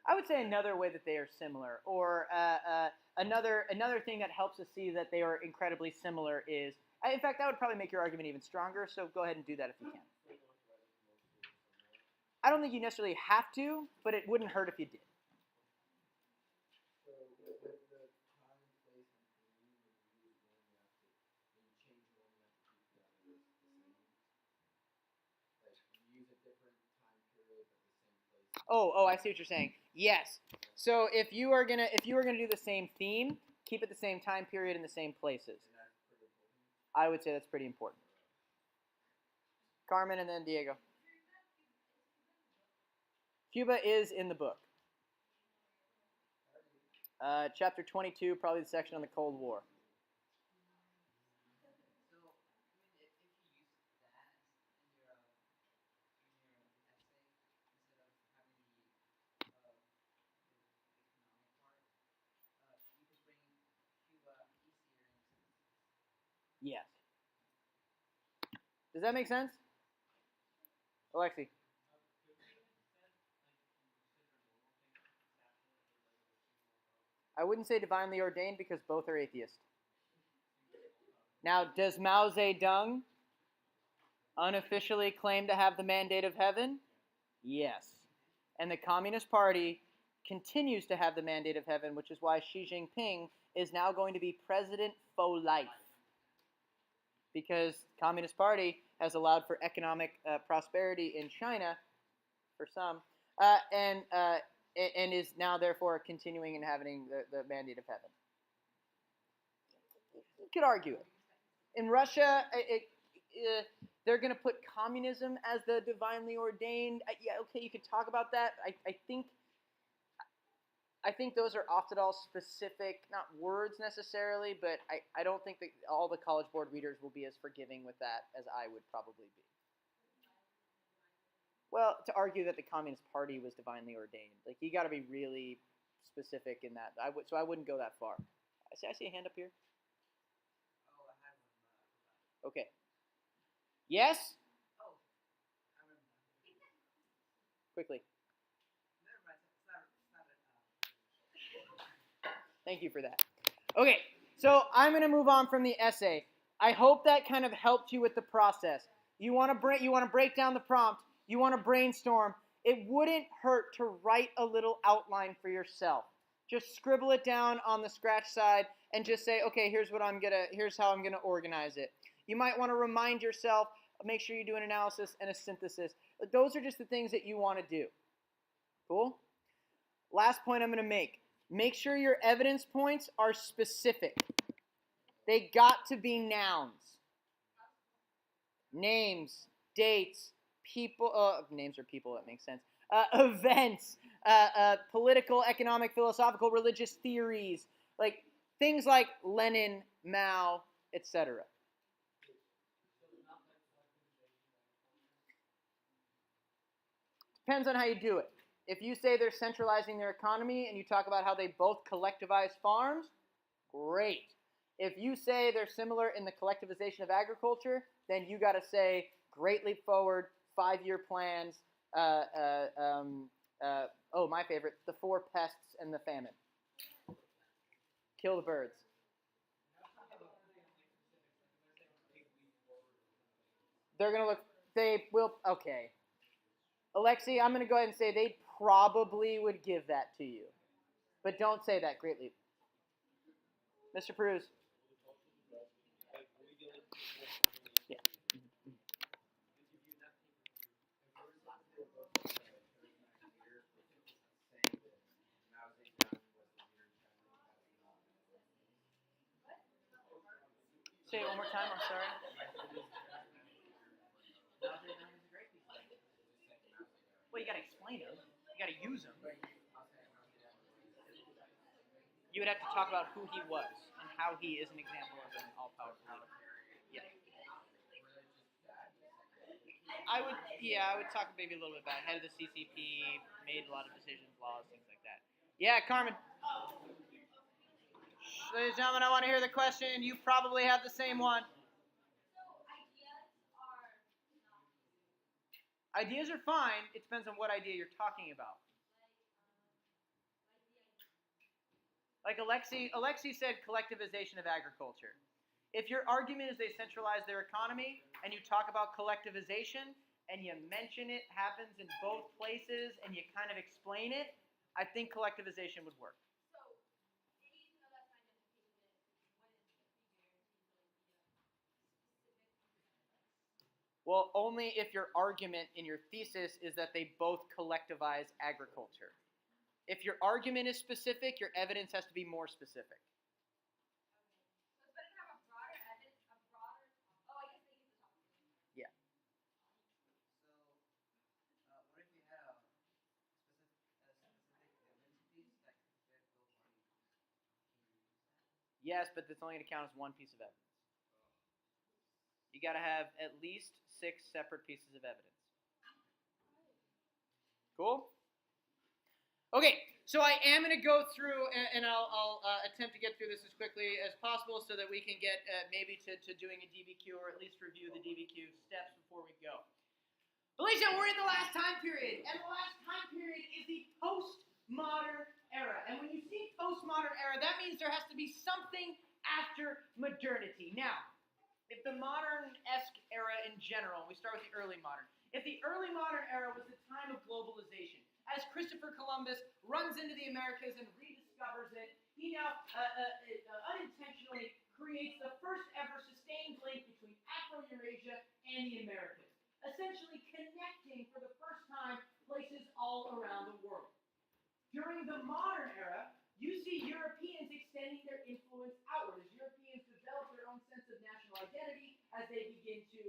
I would say another way that they are similar, or another thing that helps us see that they are incredibly similar is, in fact, that would probably make your argument even stronger, so go ahead and do that if you can. I don't think you necessarily have to, but it wouldn't hurt if you did. So with the time, place, and when you change one, you have to keep the others the same. Like you use a different time period but the same place. Oh, I see what you're saying. Yes. So if you were gonna do the same theme, keep it the same time period in the same places. I would say that's pretty important. Carmen and then Diego. Cuba is in the book. Chapter 22, probably the section on the Cold War. So, if you use that in your essay instead of having the economic part, you could bring Cuba easier into this. Yes. Does that make sense? Alexi. I wouldn't say divinely ordained because both are atheist. Now, does Mao Zedong unofficially claim to have the mandate of heaven? Yes. And the Communist Party continues to have the mandate of heaven, which is why Xi Jinping is now going to be president for life. Because the Communist Party has allowed for economic prosperity in China, for some, and is now therefore continuing and having the mandate of heaven. You could argue it. In Russia, they're going to put communism as the divinely ordained. Yeah, okay, you could talk about that. I think those are Oftedal specific, not words necessarily, but I don't think that all the College Board readers will be as forgiving with that as I would probably be. Well, to argue that the Communist Party was divinely ordained, like you got to be really specific in that. So I wouldn't go that far. I see a hand up here. Oh, I had one, but I forgot. Okay. Yes. Oh, I remember that. Quickly. Never mind. It's not Thank you for that. Okay, so I'm going to move on from the essay. I hope that kind of helped you with the process. You want to break down the prompt. You want to brainstorm. It wouldn't hurt to write a little outline for yourself. Just scribble it down on the scratch side and just say, okay, here's how I'm gonna organize it. You might want to remind yourself, make sure you do an analysis and a synthesis. Those are just the things that you want to do. Cool? Last point I'm going to make. Make sure your evidence points are specific. They got to be nouns. Names, dates, people, names are people, that makes sense. Events, political, economic, philosophical, religious theories, like things like Lenin, Mao, etc. Depends on how you do it. If you say they're centralizing their economy and you talk about how they both collectivize farms, great. If you say they're similar in the collectivization of agriculture, then you got to say great leap forward, 5-year plans, My favorite, the 4 pests and the famine. Kill the birds. They're going to look, they will, okay. Alexi, I'm going to go ahead and say they probably would give that to you. But don't say that, Great Leap. Mr. Peruse. Yeah. Say it one more time, I'm sorry. Well, you got to explain them. You got to use them. You would have to talk about who he was and how he is an example of an all-powerful leader. Yeah. I would talk maybe a little bit about it. Head of the CCP, made a lot of decisions, laws, things like that. Yeah, Carmen. Ladies and gentlemen, I want to hear the question. You probably have the same one. Ideas are fine. It depends on what idea you're talking about. Like Alexi said, collectivization of agriculture. If your argument is they centralize their economy and you talk about collectivization and you mention it happens in both places and you kind of explain it, I think collectivization would work. Well, only if your argument in your thesis is that they both collectivize agriculture. If your argument is specific, your evidence has to be more specific. Yeah. So, what if you had a specific evidence piece that could fit both arguments? Can you use that? Yes, but that's only going to count as one piece of evidence. You got to have at least 6 separate pieces of evidence. Cool? Okay, so I am going to go through, and I'll attempt to get through this as quickly as possible so that we can get maybe to doing a DBQ or at least review the DBQ steps before we go. Alicia, we're in the last time period, and the last time period is the postmodern era. And when you see postmodern era, that means there has to be something after modernity. Now, if the modern-esque era in general, we start with the early modern. If the early modern era was the time of globalization, as Christopher Columbus runs into the Americas and rediscovers it, he now unintentionally creates the first ever sustained link between Afro-Eurasia and the Americas, essentially connecting for the first time places all around the world. During the modern era, you see Europeans extending their influence outward as Europeans develop their own sense of national identity, as they begin to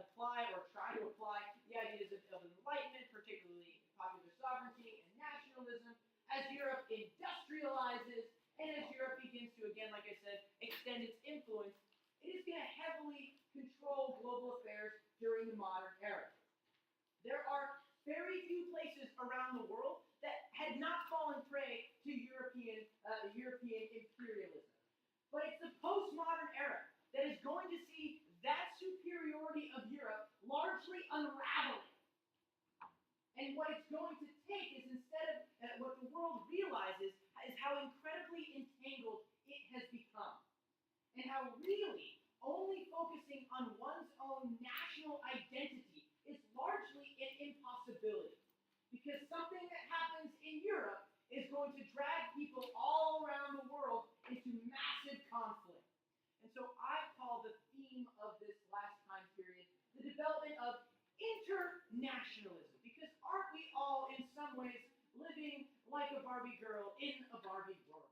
apply or try to apply the ideas of enlightenment, particularly popular sovereignty and nationalism, as Europe industrializes, and as Europe begins to, again, like I said, extend its influence, it is going to heavily control global affairs during the modern era. There are very few places around the world that had not fallen prey to European imperialism. But it's the postmodern era that is going to see that superiority of Europe largely unraveling. And what it's going to take is, instead of what the world realizes is how incredibly entangled it has become. And how really only focusing on one's own national identity is largely an impossibility. Because something that happens in Europe is going to drag people all around the world into massive conflict. And so I call the theme of this last time period the development of internationalism. Because aren't we all, in some ways, living like a Barbie girl in a Barbie world?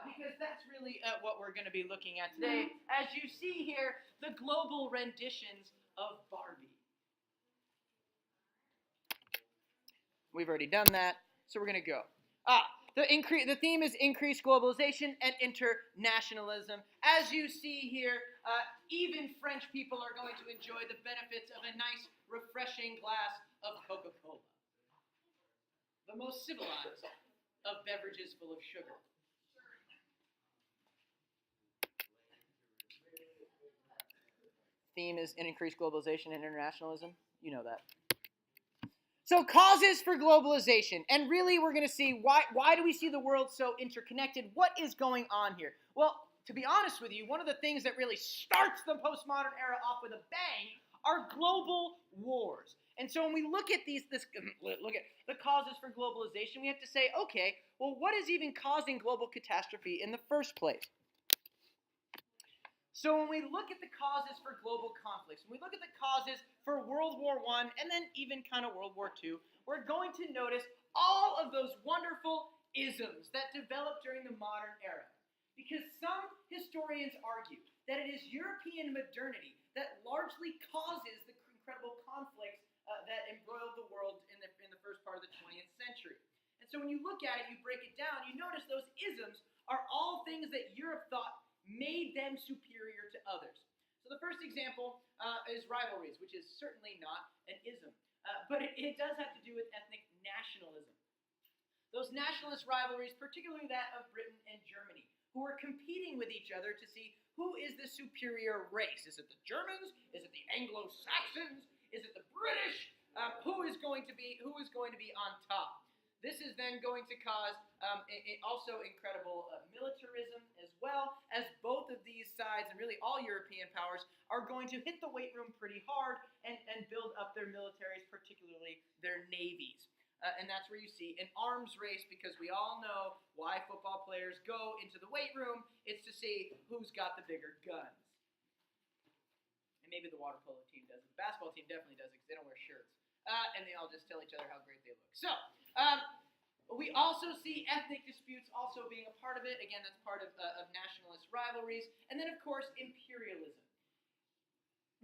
Because that's really what we're going to be looking at today. As you see here, the global renditions of Barbie. We've already done that, so we're going to go. The theme is increased globalization and internationalism. As you see here, even French people are going to enjoy the benefits of a nice, refreshing glass of Coca-Cola. The most civilized of beverages full of sugar. Theme is increased globalization and internationalism. You know that. So causes for globalization, and really we're going to see why do we see the world so interconnected? What is going on here? Well, to be honest with you, one of the things that really starts the postmodern era off with a bang are global wars. And so when we look at look at the causes for globalization, we have to say, okay, well, what is even causing global catastrophe in the first place? So when we look at the causes for global conflicts, when we look at the causes for World War I and then even kind of World War II, we're going to notice all of those wonderful isms that developed during the modern era. Because some historians argue that it is European modernity that largely causes the incredible conflicts that embroiled the world in the first part of the 20th century. And so when you look at it, you break it down, you notice those isms are all things that Europe thought made them superior to others. So the first example is rivalries, which is certainly not an ism, but it does have to do with ethnic nationalism. Those nationalist rivalries, particularly that of Britain and Germany, who are competing with each other to see who is the superior race. Is it the Germans? Is it the Anglo-Saxons? Is it the British? Who is going to be on top? This is then going to cause also incredible militarism as well, as both of these sides, and really all European powers, are going to hit the weight room pretty hard and build up their militaries, particularly their navies. And that's where you see an arms race, because we all know why football players go into the weight room. It's to see who's got the bigger guns. And maybe the water polo team does it. The basketball team definitely does it because they don't wear shirts. And they all just tell each other how great they look. So, we also see ethnic disputes also being a part of it. Again, that's part of nationalist rivalries. And then, of course, imperialism.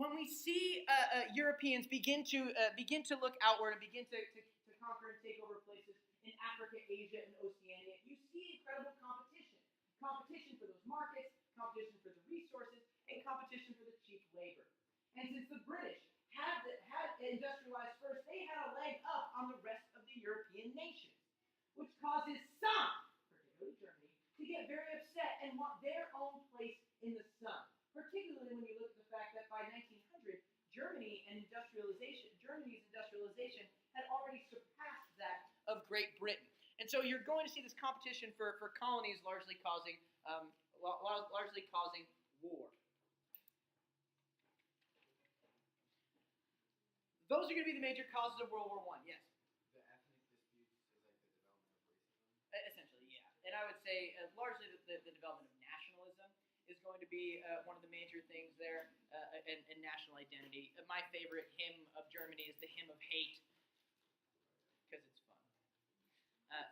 When we see Europeans begin to look outward and begin to conquer and take over places in Africa, Asia, and Oceania, you see incredible competition. Competition for those markets, competition for the resources, and competition for the cheap labor. And since the British had industrialized first, they had a leg up on the rest of the European nations, which causes some, particularly Germany, to get very upset and want their own place in the sun. Particularly when you look at the fact that by 1900, Germany's industrialization had already surpassed that of Great Britain. And so you're going to see this competition for colonies largely causing war. Those are going to be the major causes of World War I. Yes? The ethnic disputes is like the development of racism? Essentially, yeah. And I would say largely the development of nationalism is going to be one of the major things there, and national identity. My favorite hymn of Germany is the Hymn of Hate, because it's fun.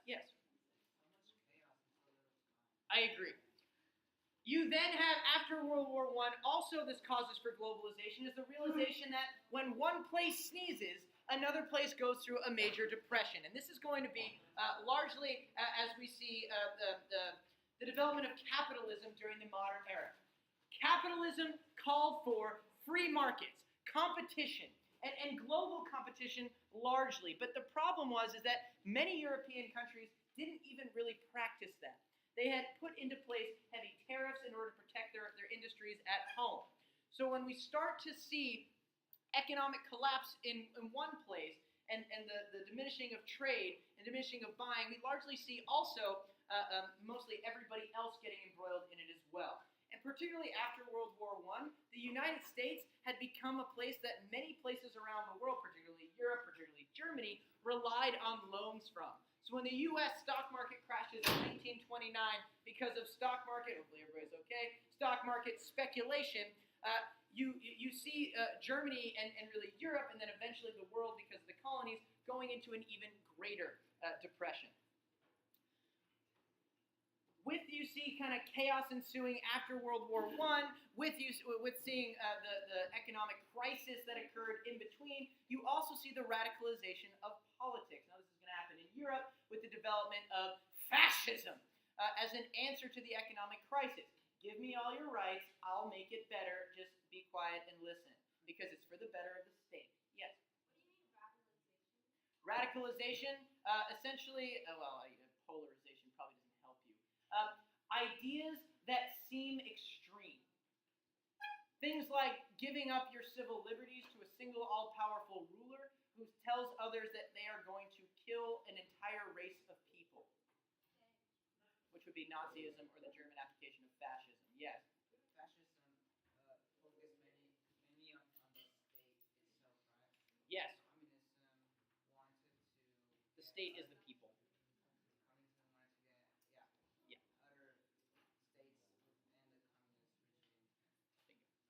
Yes? So much chaos and so little time. I agree. You then have, after World War I, also this causes for globalization is the realization that when one place sneezes, another place goes through a major depression. And this is going to be largely as we see the development of capitalism during the modern era. Capitalism called for free markets, competition, and global competition largely. But the problem is that many European countries didn't even really practice that. They had put into place heavy tariffs in order to protect their industries at home. So when we start to see economic collapse in one place and the diminishing of trade and diminishing of buying, we largely see also mostly everybody else getting embroiled in it as well. And particularly after World War I, the United States had become a place that many places around the world, particularly Europe, particularly Germany, relied on loans from. So when the U.S. stock market crashes in 1929 because of stock market, hopefully everybody's okay, stock market speculation, you see Germany and really Europe, and then eventually the world because of the colonies, going into an even greater depression. With you see kind of chaos ensuing after World War I, with seeing the economic crisis that occurred in between, you also see the radicalization of politics. Now this is going to happen in Europe with the development of fascism as an answer to the economic crisis. Give me all your rights, I'll make it better, just be quiet and listen, because it's for the better of the state. Yes? What do you mean radicalization? Radicalization, essentially, polarization probably doesn't help you. Ideas that seem extreme. Things like giving up your civil liberties to a single all-powerful ruler who tells others that they are going to kill an entire race of people, which would be Nazism or the German application of fascism. Yes. Fascism focus mainly on the state itself, right? Yes. Communism wanted to The state is the people. Communism wanted to get Yeah. other states within the communist regime.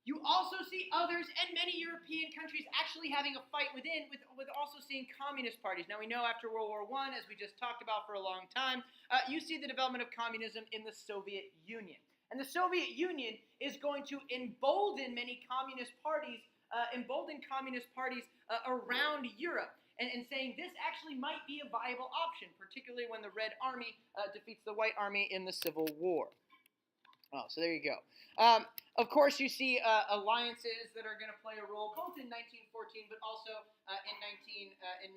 You also see others and many European countries actually having a fight within, with also seeing communist parties. Now we know after World War I, as we just talked about for a long time, you see the development of communism in the Soviet Union. And the Soviet Union is going to embolden many communist parties, around Europe. And saying this actually might be a viable option, particularly when the Red Army defeats the White Army in the Civil War. Oh, so there you go. Of course, you see alliances that are going to play a role both in 1914, but also in 1939.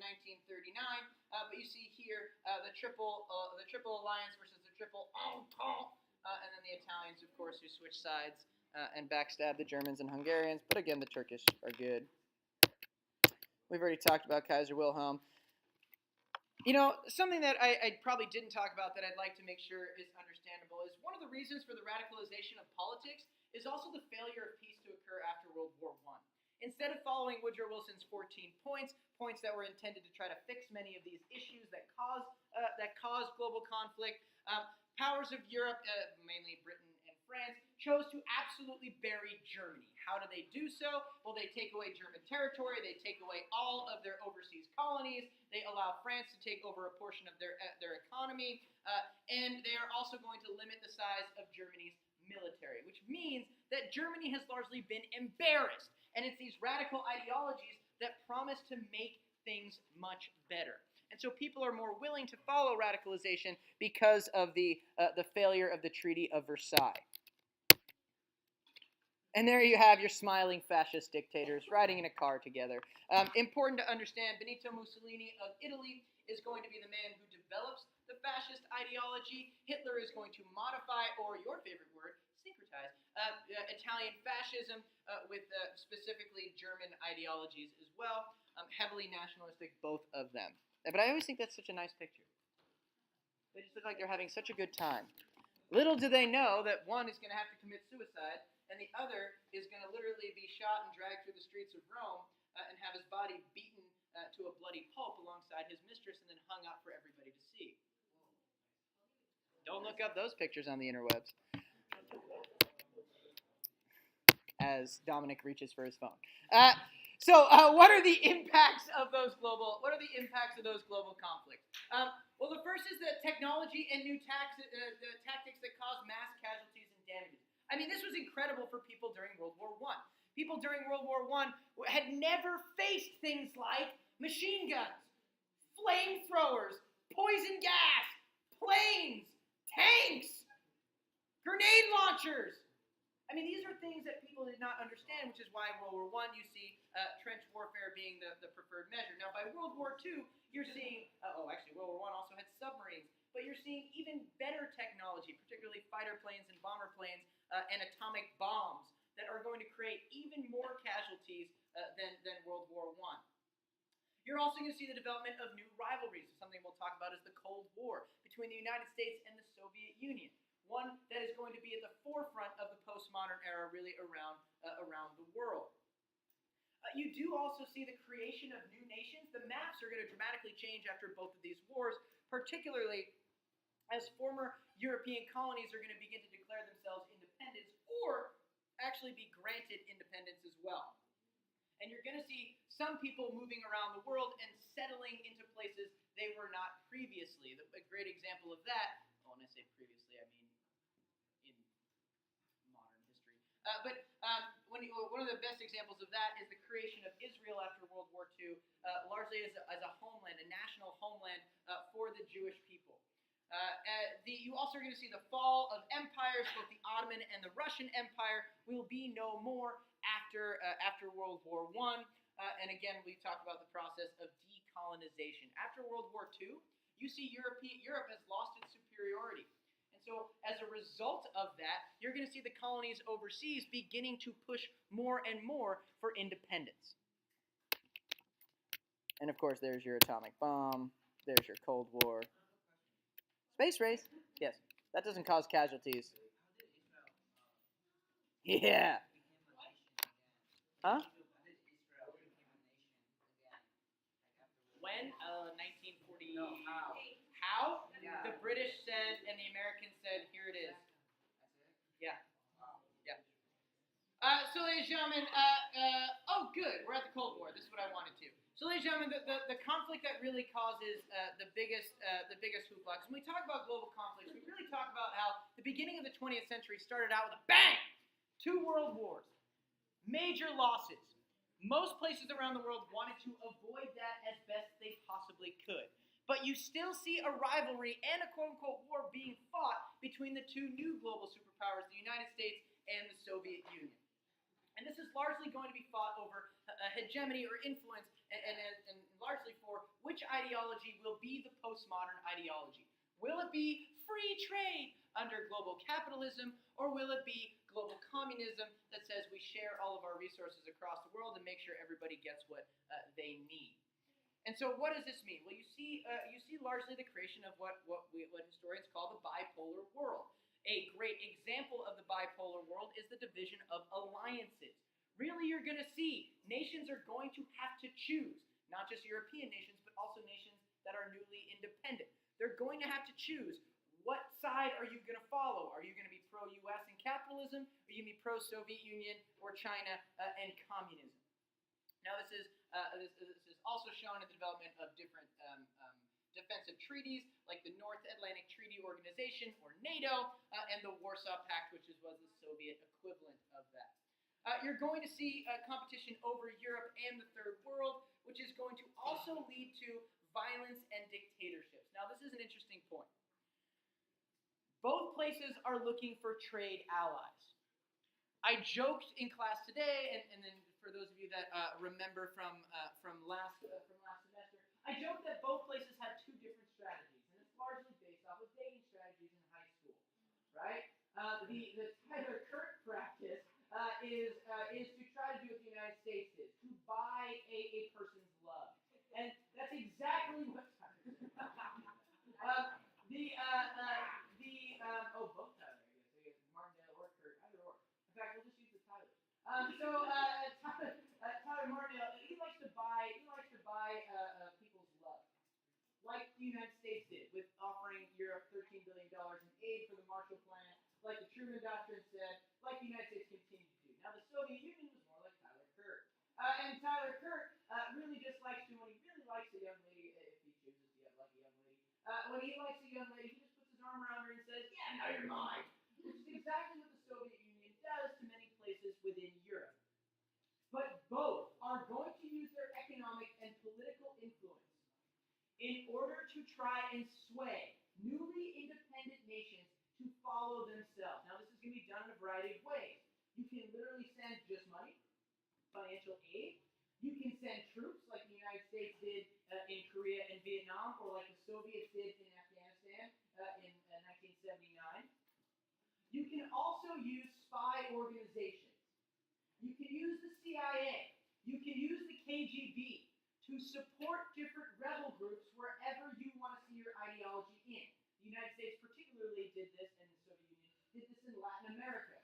But you see here the triple alliance versus the triple entente, and then the Italians, of course, who switch sides and backstab the Germans and Hungarians. But again, the Turkish are good. We've already talked about Kaiser Wilhelm. You know, something that I probably didn't talk about that I'd like to make sure is understandable is one of the reasons for the radicalization of politics is also the failure of peace to occur after World War I. Instead of following Woodrow Wilson's 14 points that were intended to try to fix many of these issues that cause global conflict, powers of Europe, mainly Britain and France, chose to absolutely bury Germany. How do they do so? Well, they take away German territory, they take away all of their overseas colonies, they allow France to take over a portion of their economy, and they are also going to limit the size of Germany's military, which means that Germany has largely been embarrassed. And it's these radical ideologies that promise to make things much better. And so people are more willing to follow radicalization because of the failure of the Treaty of Versailles. And there you have your smiling fascist dictators riding in a car together. Important to understand, Benito Mussolini of Italy is going to be the man who develops the fascist ideology. Hitler is going to modify, or your favorite word, syncretize, Italian fascism with specifically German ideologies as well. Heavily nationalistic, both of them. But I always think that's such a nice picture. They just look like they're having such a good time. Little do they know that one is going to have to commit suicide, and the other is going to literally be shot and dragged through the streets of Rome and have his body beaten to a bloody pulp alongside his mistress and then hung up for everybody to see. Don't look up those pictures on the interwebs. As Dominic reaches for his phone. So what are the impacts of those global conflicts? Well, the first is that technology and new tactics that cause mass casualties and damages. I mean, this was incredible for people during World War I. People during World War I had never faced things like machine guns, flamethrowers, poison gas, planes, tanks, grenade launchers. I mean, these are things that people did not understand, which is why in World War I you see trench warfare being the preferred measure. Now, by World War II, you're seeing, World War I also had submarines, but you're seeing even better technology, particularly fighter planes and bomber planes and atomic bombs that are going to create even more casualties than World War I. You're also going to see the development of new rivalries. Something we'll talk about is the Cold War between the United States and the Soviet Union. One that is going to be at the forefront of the postmodern era, really around the world. You do also see the creation of new nations. The maps are going to dramatically change after both of these wars, particularly as former European colonies are going to begin to declare themselves independent or actually be granted independence as well. And you're going to see some people moving around the world and settling into places they were not previously. A great example of that, when I say previously, I mean in modern history. One of the best examples of that is the creation of Israel after World War II, largely as a homeland, a national homeland for the Jewish people. You also are going to see the fall of empires, both the Ottoman and the Russian Empire will be no more after World War I. And again, we talk about the process of decolonization. After World War II, you see Europe has lost its superiority. And so as a result of that, you're going to see the colonies overseas beginning to push more and more for independence. And of course, there's your atomic bomb. There's your Cold War. Space race. Yes, that doesn't cause casualties. Yeah. Huh? When? 1940. No, how? How? Yeah. The British said, and the Americans said, "Here it is." Yeah. Yeah. So, ladies and gentlemen, oh, good. We're at the Cold War. This is what I wanted to. So, ladies and gentlemen, the conflict that really causes the biggest hoopla. When we talk about global conflicts, we really talk about how the beginning of the 20th century started out with a bang, 2 world wars, major losses. Most places around the world wanted to avoid that as best they possibly could. But you still see a rivalry and a quote-unquote war being fought between the 2 new global superpowers, the United States and the Soviet Union. And this is largely going to be fought over hegemony or influence, and largely for which ideology will be the postmodern ideology. Will it be free trade under global capitalism, or will it be global communism that says we share all of our resources across the world and make sure everybody gets what they need? And so, what does this mean? Well, you see largely the creation of what historians call the bipolar world. A great example of the bipolar world is the division of alliances. Really, you're going to see nations are going to have to choose, not just European nations, but also nations that are newly independent. They're going to have to choose, what side are you going to follow? Are you going to be pro-US and capitalism? Are you going to be pro-Soviet Union or China and communism? Now, this is also shown in the development of different defensive treaties, like the North Atlantic Treaty Organization, or NATO, and the Warsaw Pact, which was the Soviet equivalent of that. You're going to see competition over Europe and the Third World, which is going to also lead to violence and dictatorships. Now, this is an interesting point. Both places are looking for trade allies. I joked in class today, and then for those of you that remember from last semester, I joked that both places have 2 different strategies, and it's largely based off of dating strategies in high school, right? The Tyler Kirk practice is to try to do what the United States did, to buy a person's love, and that's exactly what Tyler. Both Tyler, I guess. Martindale or Kirk, either or. In fact, we'll just use the Tyler. Tyler Martindale, he likes to buy people's love, like the United States did, with offering Europe $13 billion in aid for the Marshall Plan, like the Truman Doctrine said, like the United States continued to do. Now, the Soviet Union was more like Tyler Kirk. And Tyler Kirk really just likes to, when he really likes a young lady, if he chooses to get lucky young lady, when he likes a young lady, he just puts his arm around her and says, "Yeah, now you're mine." Which is exactly what the Soviet Union does to many places within Europe. But both are going to use their economic and political influence in order to try and sway newly independent nations to follow themselves. Now, this is going to be done in a variety of ways. You can literally send just money, financial aid. You can send troops, like the United States did in Korea and Vietnam, or like the Soviets did in Afghanistan in 1979. You can also use spy organizations. You can use the CIA. You can use the KGB to support different rebel groups wherever you want to see your ideology in. The United States particularly did this, and the Soviet Union did this in Latin America,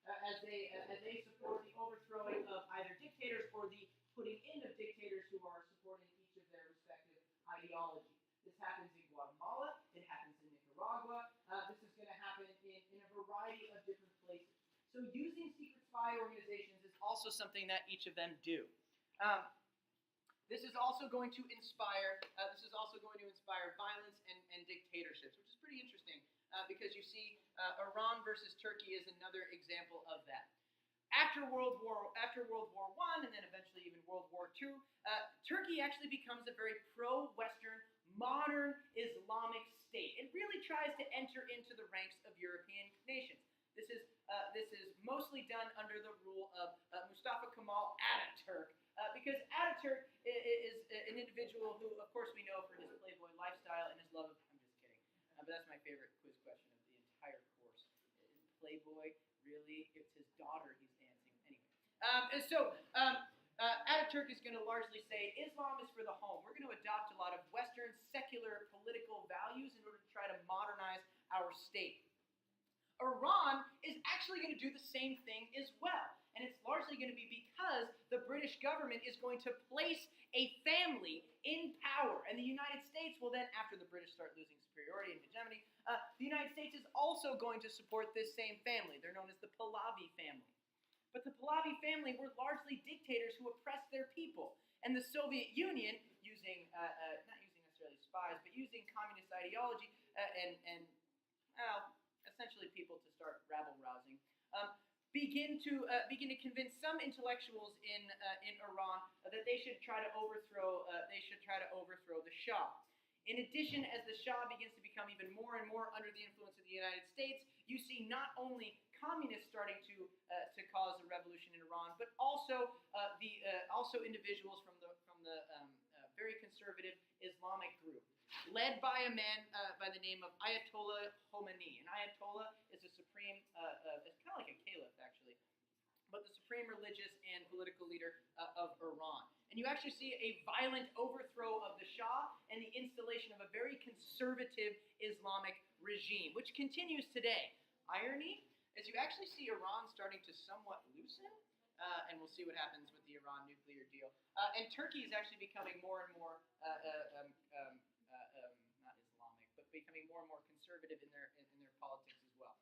as they support the overthrowing of either dictators or the putting in of dictators who are supporting each of their respective ideologies. This happens in Guatemala. It happens in Nicaragua. This is going to happen in a variety of different places. So using secret spy organizations is also something that each of them do. This is also going to inspire. Violence and dictatorships, which is pretty interesting because you see Iran versus Turkey is another example of that. After World War I, and then eventually even World War II, Turkey actually becomes a very pro-Western, modern Islamic state. It really tries to enter into the ranks of European nations. This is mostly done under the rule of Mustafa Kemal Ataturk, because Ataturk is an individual who, of course, we know for his playboy lifestyle and his love of. I'm just kidding, but that's my favorite quiz question of the entire course. Is playboy really? It's his daughter he's dancing anyway. Ataturk is going to largely say Islam is for the home. We're going to adopt a lot of Western secular political values in order to try to modernize our state. Iran is actually going to do the same thing as well. And it's largely going to be because the British government is going to place a family in power. And the United States will then, after the British start losing superiority and hegemony, the United States is also going to support this same family. They're known as the Pahlavi family. But the Pahlavi family were largely dictators who oppressed their people. And the Soviet Union, using, not using necessarily spies, but using communist ideology essentially people to start rabble-rousing, begin to convince some intellectuals in Iran that they should try to overthrow the Shah. In addition, as the Shah begins to become even more and more under the influence of the United States, you see not only communists starting to cause a revolution in Iran, but also individuals from the very conservative Islamic group, led by a man by the name of Ayatollah Khomeini. And Ayatollah is a supreme, it's kind of like a caliph actually, but the supreme religious and political leader of Iran. And you actually see a violent overthrow of the Shah and the installation of a very conservative Islamic regime, which continues today. Irony is you actually see Iran starting to somewhat loosen, and we'll see what happens with the Iran nuclear deal. And Turkey is actually becoming more and more not Islamic, but becoming more and more conservative in their politics as well.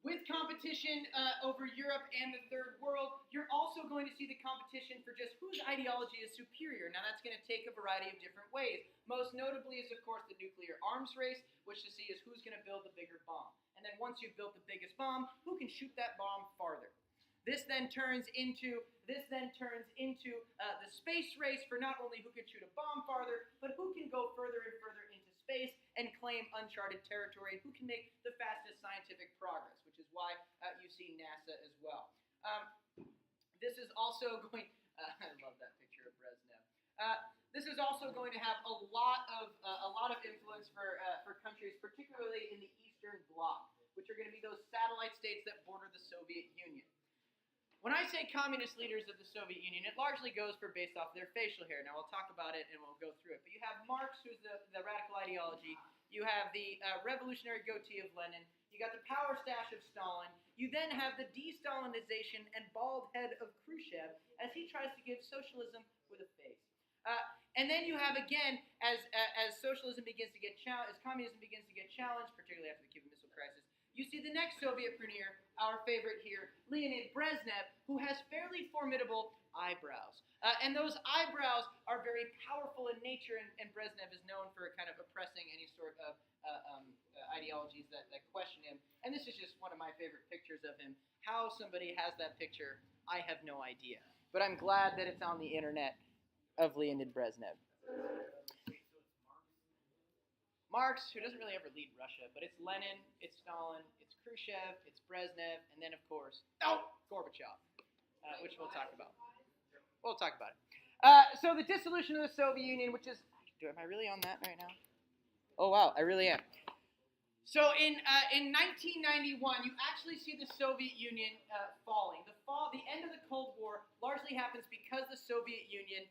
With competition over Europe and the Third World, you're also going to see the competition for just whose ideology is superior. Now that's going to take a variety of different ways. Most notably is, of course, the nuclear arms race, which to see is who's going to build the bigger bomb. And then once you've built the biggest bomb, who can shoot that bomb farther? This then turns into the space race for not only who can shoot a bomb farther, but who can go further and further into space and claim uncharted territory, and who can make the fastest scientific progress, which is why you see NASA as well. This is also going. I love that picture of Brezhnev. This is also going to have a lot of influence for countries, particularly in the Eastern Bloc, which are going to be those satellite states that border the Soviet Union. When I say communist leaders of the Soviet Union, it largely goes for based off their facial hair. Now, we'll talk about it and we'll go through it. But you have Marx, who's the radical ideology. You have the revolutionary goatee of Lenin. You got the power stash of Stalin. You then have the de-Stalinization and bald head of Khrushchev as he tries to give socialism with a face. And then you have, again, as socialism begins to get challenged, as communism begins to get challenged, particularly after the Cuban Missile Crisis, you see the next Soviet premier, our favorite here, Leonid Brezhnev, who has fairly formidable eyebrows. And those eyebrows are very powerful in nature, and Brezhnev is known for kind of oppressing any sort of ideologies that question him. And this is just one of my favorite pictures of him. How somebody has that picture, I have no idea. But I'm glad that it's on the internet of Leonid Brezhnev. Marx, who doesn't really ever lead Russia, but it's Lenin, it's Stalin, it's Khrushchev, it's Brezhnev, and then, of course, Gorbachev, which we'll talk about. We'll talk about it. So the dissolution of the Soviet Union, which is... Am I really on that right now? Oh, wow, I really am. So in 1991, you actually see the Soviet Union falling. The end of the Cold War largely happens because the Soviet Union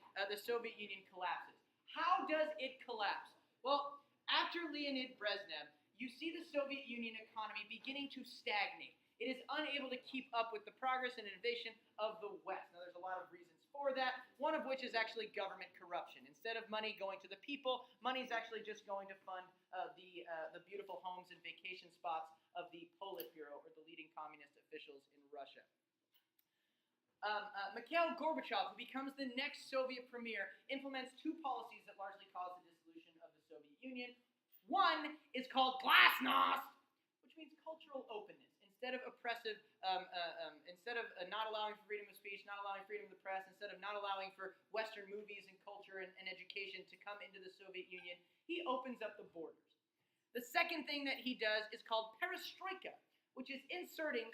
collapses. How does it collapse? Well, after Leonid Brezhnev, you see the Soviet Union economy beginning to stagnate. It is unable to keep up with the progress and innovation of the West. Now, there's a lot of reasons for that, one of which is actually government corruption. Instead of money going to the people, money is actually just going to fund the beautiful homes and vacation spots of the Politburo, or the leading communist officials in Russia. Mikhail Gorbachev, who becomes the next Soviet premier, implements two policies that largely cause the dissolution of the Soviet Union. One is called glasnost, which means cultural openness. Instead of oppressive, instead of not allowing for freedom of speech, not allowing freedom of the press, instead of not allowing for Western movies and culture and education to come into the Soviet Union, he opens up the borders. The second thing that he does is called perestroika, which is inserting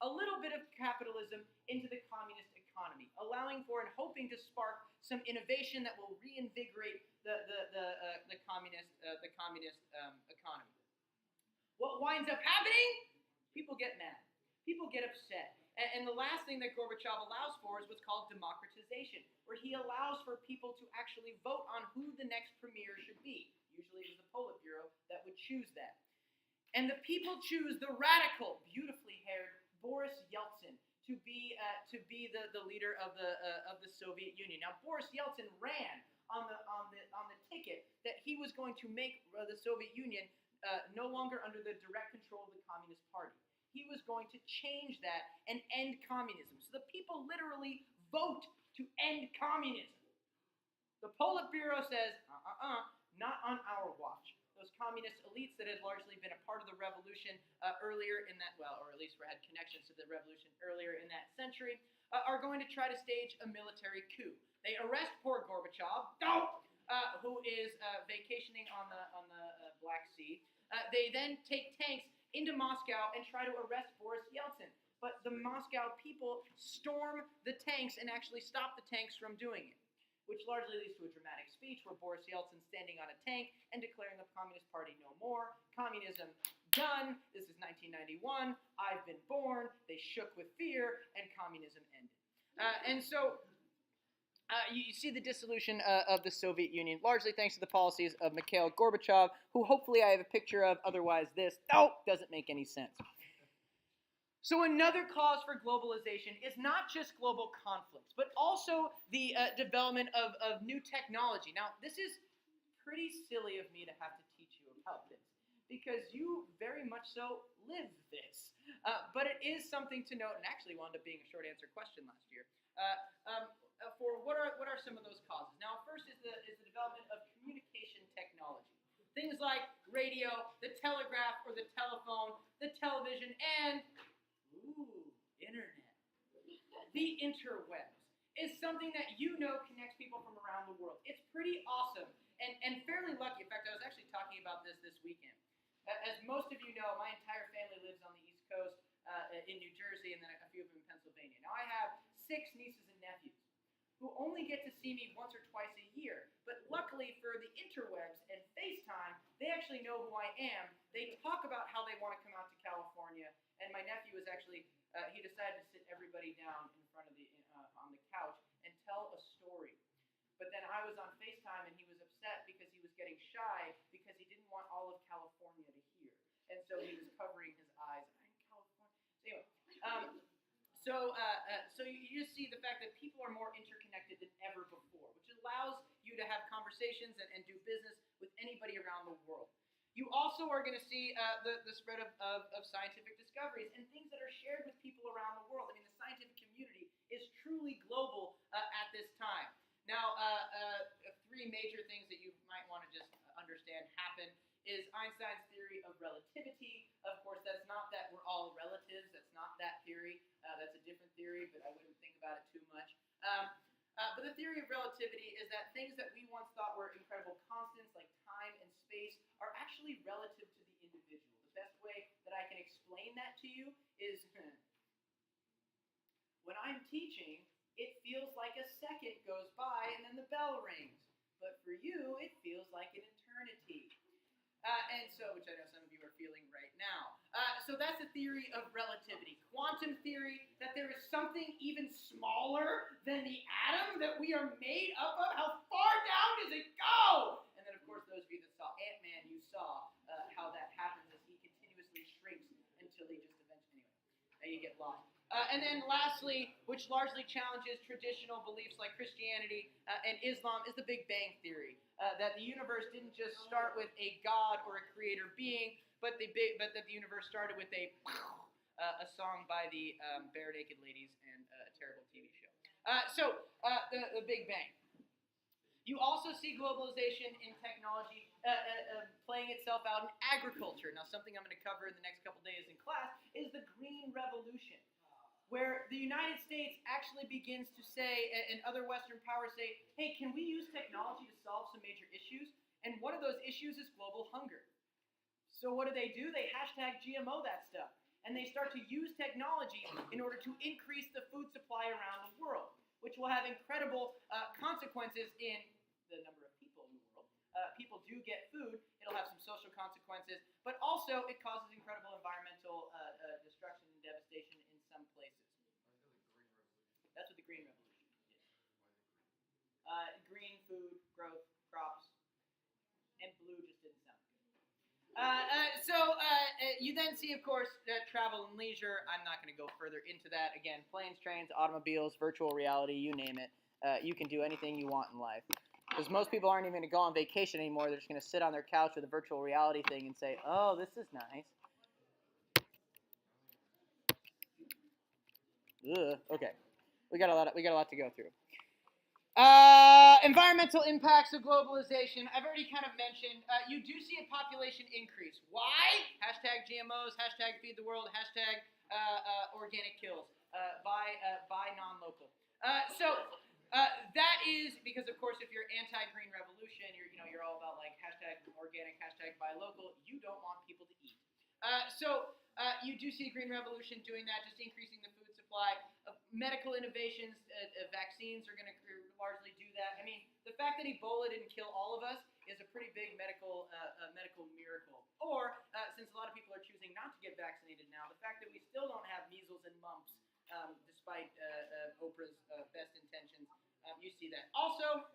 a little bit of capitalism into the communist economy, allowing for and hoping to spark some innovation that will reinvigorate the communist economy. What winds up happening? People get mad. People get upset. And the last thing that Gorbachev allows for is what's called democratization, where he allows for people to actually vote on who the next premier should be. Usually it is the Politburo that would choose that. And the people choose the radical, beautifully haired Boris Yeltsin to be the leader of the Soviet Union. Now, Boris Yeltsin ran on the ticket that he was going to make the Soviet Union no longer under the direct control of the Communist Party. He was going to change that and end communism. So the people literally vote to end communism. The Politburo says, not on our watch. Those communist elites that had largely been a part of the revolution earlier in that, well, or at least had connections to the revolution earlier in that century, are going to try to stage a military coup. They arrest poor Gorbachev, who is vacationing on the Black Sea. They then take tanks into Moscow and try to arrest Boris Yeltsin. But the Moscow people storm the tanks and actually stop the tanks from doing it, which largely leads to a dramatic speech where Boris Yeltsin standing on a tank and declaring the Communist Party no more. Communism done. This is 1991. I've been born. They shook with fear, and communism ended. And so you see the dissolution of the Soviet Union, largely thanks to the policies of Mikhail Gorbachev, who hopefully I have a picture of, otherwise this doesn't make any sense. So another cause for globalization is not just global conflicts, but also the development of new technology. Now, this is pretty silly of me to have to teach you about this, because you very much so live this. But it is something to note, and actually wound up being a short answer question last year. For what are some of those causes? Now, first is the development of communication technology. Things like radio, the telegraph or the telephone, the television, and internet. The interwebs is something that connects people from around the world. It's pretty awesome and fairly lucky. In fact, I was actually talking about this weekend. As most of you know, my entire family lives on the East Coast in New Jersey, and then a few of them in Pennsylvania. Now, I have 6 nieces and nephews who only get to see me once or twice a year. But luckily for the interwebs and FaceTime, they actually know who I am. They talk about how they want to come out to California, and my nephew is actually, he decided to sit everybody down in front of on the couch and tell a story. But then I was on FaceTime, and he was upset because he was getting shy because he didn't want all of California to hear. And so he was covering his eyes. I'm in California. So anyway, so you just see the fact that people are more interconnected than ever before, which allows you to have conversations and do business with anybody around the world. You also are going to see the spread of scientific discoveries and things that are shared with people around the world. I mean, the scientific community is truly global at this time. Now, 3 major things that you might want to just understand happen is Einstein's theory of relativity. Of course, that's not that we're all relatives. That's not that theory. That's a different theory, but I wouldn't think about it too much. But the theory of relativity is that things that we once thought were incredible constants, like time and space, are actually relative to the individual. The best way that I can explain that to you is when I'm teaching, it feels like a second goes by and then the bell rings. But for you, it feels like an eternity. And so, which I know some of you are feeling right now. So that's the theory of relativity. Quantum theory, that there is something even smaller than the atom that we are made up of. How far down does it go? And then, of course, those of you that saw Ant-Man, you saw how that happens as he continuously shrinks until he just eventually, you get lost. And then lastly, which largely challenges traditional beliefs like Christianity and Islam, is the Big Bang Theory. That the universe didn't just start with a God or a creator being, but that the universe started with a song by the Bare Naked Ladies and a terrible TV show. So the Big Bang. You also see globalization in technology playing itself out in agriculture. Now, something I'm going to cover in the next couple days in class is the Green Revolution, where the United States actually begins to say, and other Western powers say, hey, can we use technology to solve some major issues? And one of those issues is global hunger. So what do? They hashtag GMO that stuff. And they start to use technology in order to increase the food supply around the world, which will have incredible consequences in the number of people in the world. People do get food. It'll have some social consequences, but also it causes incredible environmental destruction and devastation in some places. Green Revolution. Green food, growth, crops, and blue just didn't sound good. You then see, of course, travel and leisure. I'm not going to go further into that. Again, planes, trains, automobiles, virtual reality, you name it. You can do anything you want in life. Because most people aren't even going to go on vacation anymore. They're just going to sit on their couch with a virtual reality thing and say, oh, this is nice. Ugh, okay. We got a lot to go through. Environmental impacts of globalization. I've already kind of mentioned. You do see a population increase. Why? Hashtag GMOs. Hashtag feed the world. Hashtag organic kills. Buy non-local. That is because, of course, if you're anti-green revolution, you're all about like hashtag organic, hashtag buy local. You don't want people to eat. You do see green revolution doing that, just increasing the food supply. Medical innovations, vaccines are going to largely do that. I mean, the fact that Ebola didn't kill all of us is a pretty big medical miracle. Or, since a lot of people are choosing not to get vaccinated now, the fact that we still don't have measles and mumps, despite Oprah's best intentions, you see that. Also,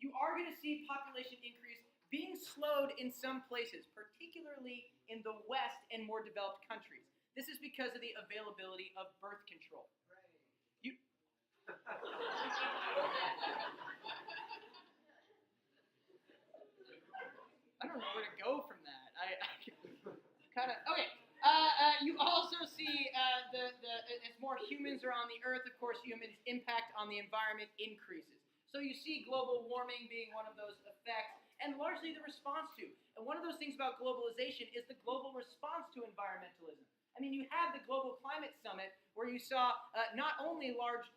you are going to see population increase being slowed in some places, particularly in the West and more developed countries. This is because of the availability of birth control. I don't know where to go from that. I kind of okay. You also see as more humans are on the Earth, of course, humans' impact on the environment increases. So you see global warming being one of those effects, and largely the response to. And one of those things about globalization is the global response to environmentalism. I mean, you had the Global Climate Summit where you saw not only large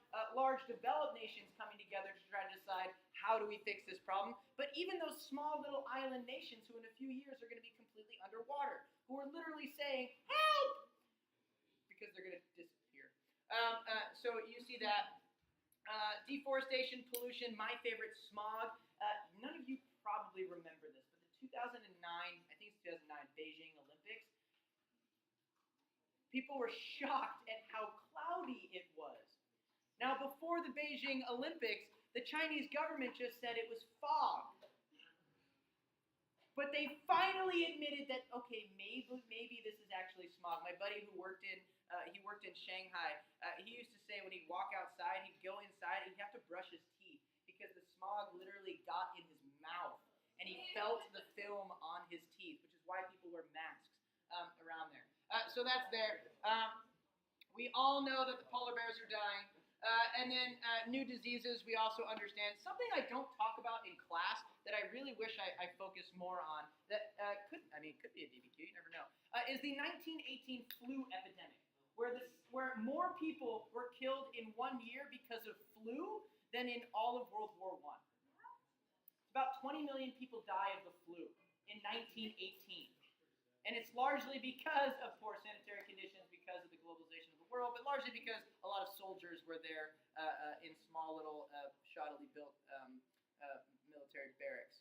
developed nations coming together to try to decide how do we fix this problem, but even those small little island nations who in a few years are going to be completely underwater, who are literally saying, help, because they're going to disappear. So you see that. Deforestation, pollution, my favorite, smog. None of you probably remember this, but the 2009, I think it's 2009, Beijing Olympics, people were shocked at how cloudy it was. Now, before the Beijing Olympics, the Chinese government just said it was fog. But they finally admitted that, okay, maybe this is actually smog. My buddy who worked in Shanghai, he used to say when he'd walk outside, he'd go inside, he'd have to brush his teeth because the smog literally got in his mouth and he felt the film on his teeth, which is why people wear masks around there. So that's there. We all know that the polar bears are dying. And then new diseases, we also understand. Something I don't talk about in class that I really wish I focused more on, that could be a DBQ, you never know, is the 1918 flu epidemic, where more people were killed in 1 year because of flu than in all of World War I. About 20 million people die of the flu in 1918. And it's largely because of poor sanitary conditions, because of the globalization of the world, but largely because a lot of soldiers were there in small little shoddily built military barracks.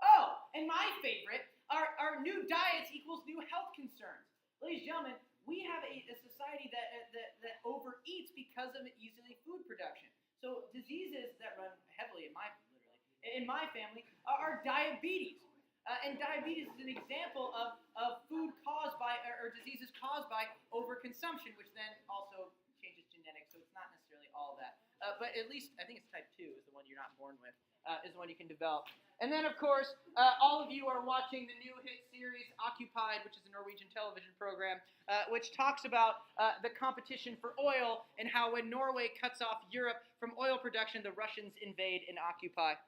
Oh, and my favorite, our new diets equals new health concerns. Ladies and gentlemen, we have a society that overeats because of easily food production. So diseases that run heavily in my family are diabetes. And diabetes is an example of food caused by, or diseases caused by overconsumption, which then also changes genetics, so it's not necessarily all of that. But at least, I think it's type 2 is the one you're not born with, is the one you can develop. And then, of course, all of you are watching the new hit series, Occupied, which is a Norwegian television program, which talks about the competition for oil and how when Norway cuts off Europe from oil production, the Russians invade and occupy,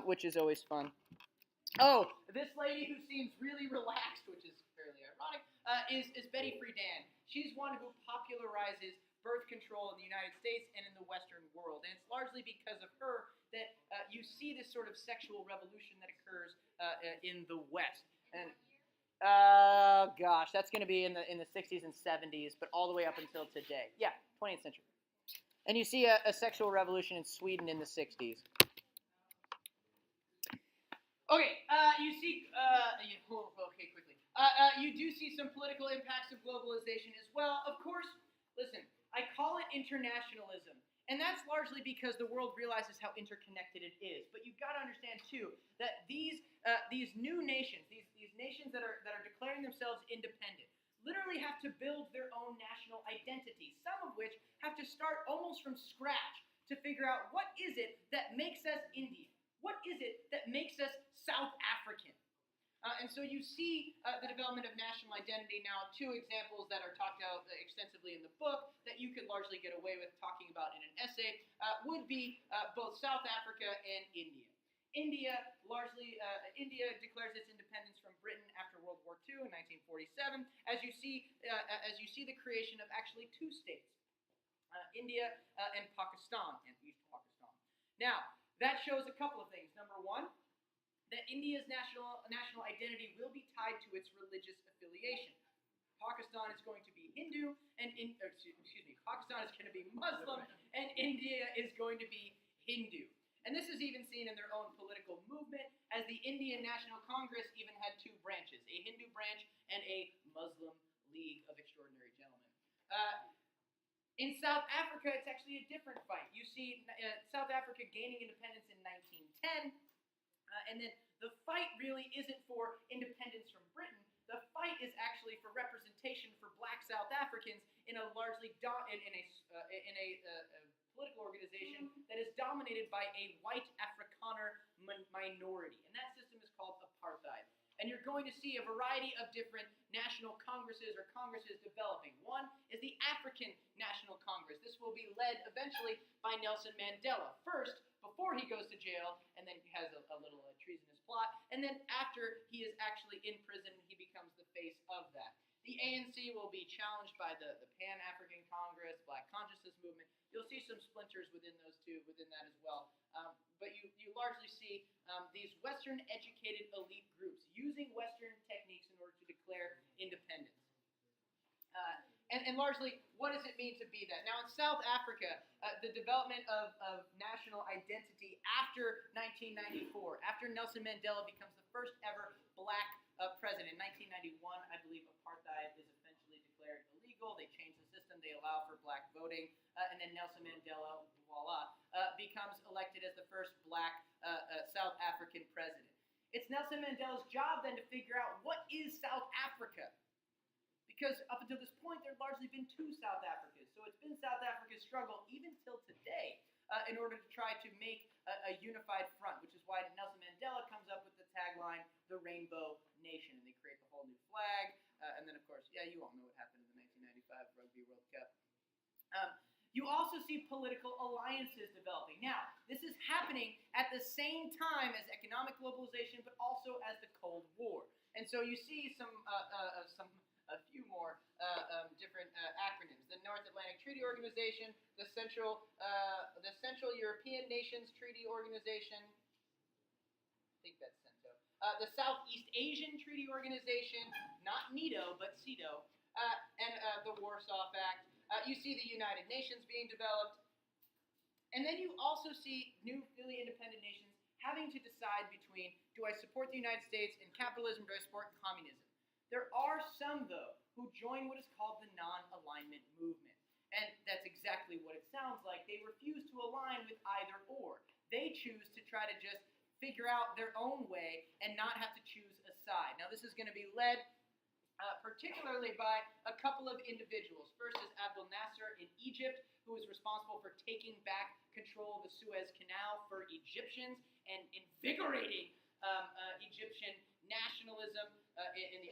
which is always fun. Oh, this lady who seems really relaxed, which is fairly ironic, is Betty Friedan. She's one who popularizes birth control in the United States and in the Western world. And it's largely because of her that you see this sort of sexual revolution that occurs in the West. And gosh, that's going to be in the 60s and 70s, but all the way up until today. Yeah, 20th century. And you see a sexual revolution in Sweden in the 60s. Okay, you see, okay, quickly. You do see some political impacts of globalization as well. Of course, listen, I call it internationalism. And that's largely because the world realizes how interconnected it is. But you've got to understand too that these new nations, these nations that are declaring themselves independent, literally have to build their own national identity. Some of which have to start almost from scratch to figure out what is it that makes us Indian, what is it that makes us South African. And so you see the development of national identity now. Two examples that are talked about extensively in the book that you could largely get away with talking about in an essay would be both South Africa and India. India declares its independence from Britain after World War II in 1947. As you see the creation of actually two states, India and Pakistan, and East Pakistan. Now that shows a couple of things. Number one, that India's national identity will be tied to its religious affiliation. Pakistan is going to be Hindu, Pakistan is going to be Muslim, and India is going to be Hindu. And this is even seen in their own political movement, as the Indian National Congress even had two branches, a Hindu branch and a Muslim League of Extraordinary Gentlemen. In South Africa, it's actually a different fight. You see South Africa gaining independence in 1910, and then the fight really isn't for independence from Britain. The fight is actually for representation for Black South Africans in a largely political organization that is dominated by a white Afrikaner minority, and that system is called apartheid. And you're going to see a variety of different national congresses or congresses developing. One is the African National Congress. This will be led eventually by Nelson Mandela. First, before he goes to jail, and then he has a little treasonous plot, and then after he is actually in prison, he becomes the face of that. The ANC will be challenged by the Pan-African Congress, Black Consciousness Movement. You'll see some splinters within that as well. But you largely see these Western-educated elite groups using Western techniques in order to declare independence. And largely, what does it mean to be that? Now, in South Africa, the development of national identity after 1994, after Nelson Mandela becomes the first ever Black president. In 1991, I believe apartheid is eventually declared illegal. They change the system. They allow for Black voting. And then Nelson Mandela, voila, becomes elected as the first Black South African president. It's Nelson Mandela's job then to figure out what is South Africa. Because up until this point, there have largely been two South Africas. So it's been South Africa's struggle, even till today, in order to try to make a unified front, which is why Nelson Mandela comes up with the tagline, the Rainbow Nation, and they create the whole new flag. And then, of course, you all know what happened in the 1995 Rugby World Cup. You also see political alliances developing. Now, this is happening at the same time as economic globalization, but also as the Cold War. And so you see a few more different acronyms: the North Atlantic Treaty Organization, the Central European Nations Treaty Organization. I think that's CENTO. The Southeast Asian Treaty Organization, not NATO, but CEDAW, and the Warsaw Pact. You see the United Nations being developed. And then you also see new, newly independent nations having to decide between, do I support the United States in capitalism, or do I support communism? There are some, though, who join what is called the non-alignment movement. And that's exactly what it sounds like. They refuse to align with either or. They choose to try to just figure out their own way and not have to choose a side. Now, this is going to be led particularly by a couple of individuals. First is Abdel Nasser in Egypt, who is responsible for taking back control of the Suez Canal for Egyptians and invigorating Egyptian nationalism in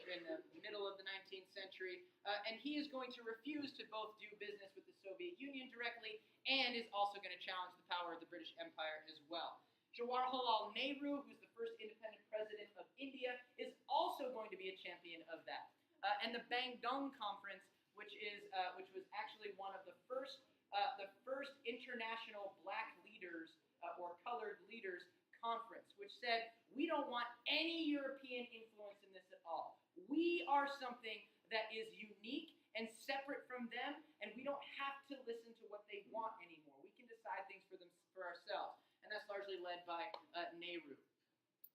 the middle of the 19th century. And he is going to refuse to both do business with the Soviet Union directly and is also going to challenge the power of the British Empire as well. Jawaharlal Nehru, who's the first independent president of India, is also going to be a champion of that. And the Bandung Conference, which was actually one of the first international Black leaders or colored leaders conference, which said, we don't want any European influence in this at all. We are something that is unique and separate from them, and we don't have to listen to what they want anymore. We can decide things for ourselves. And that's largely led by Nehru.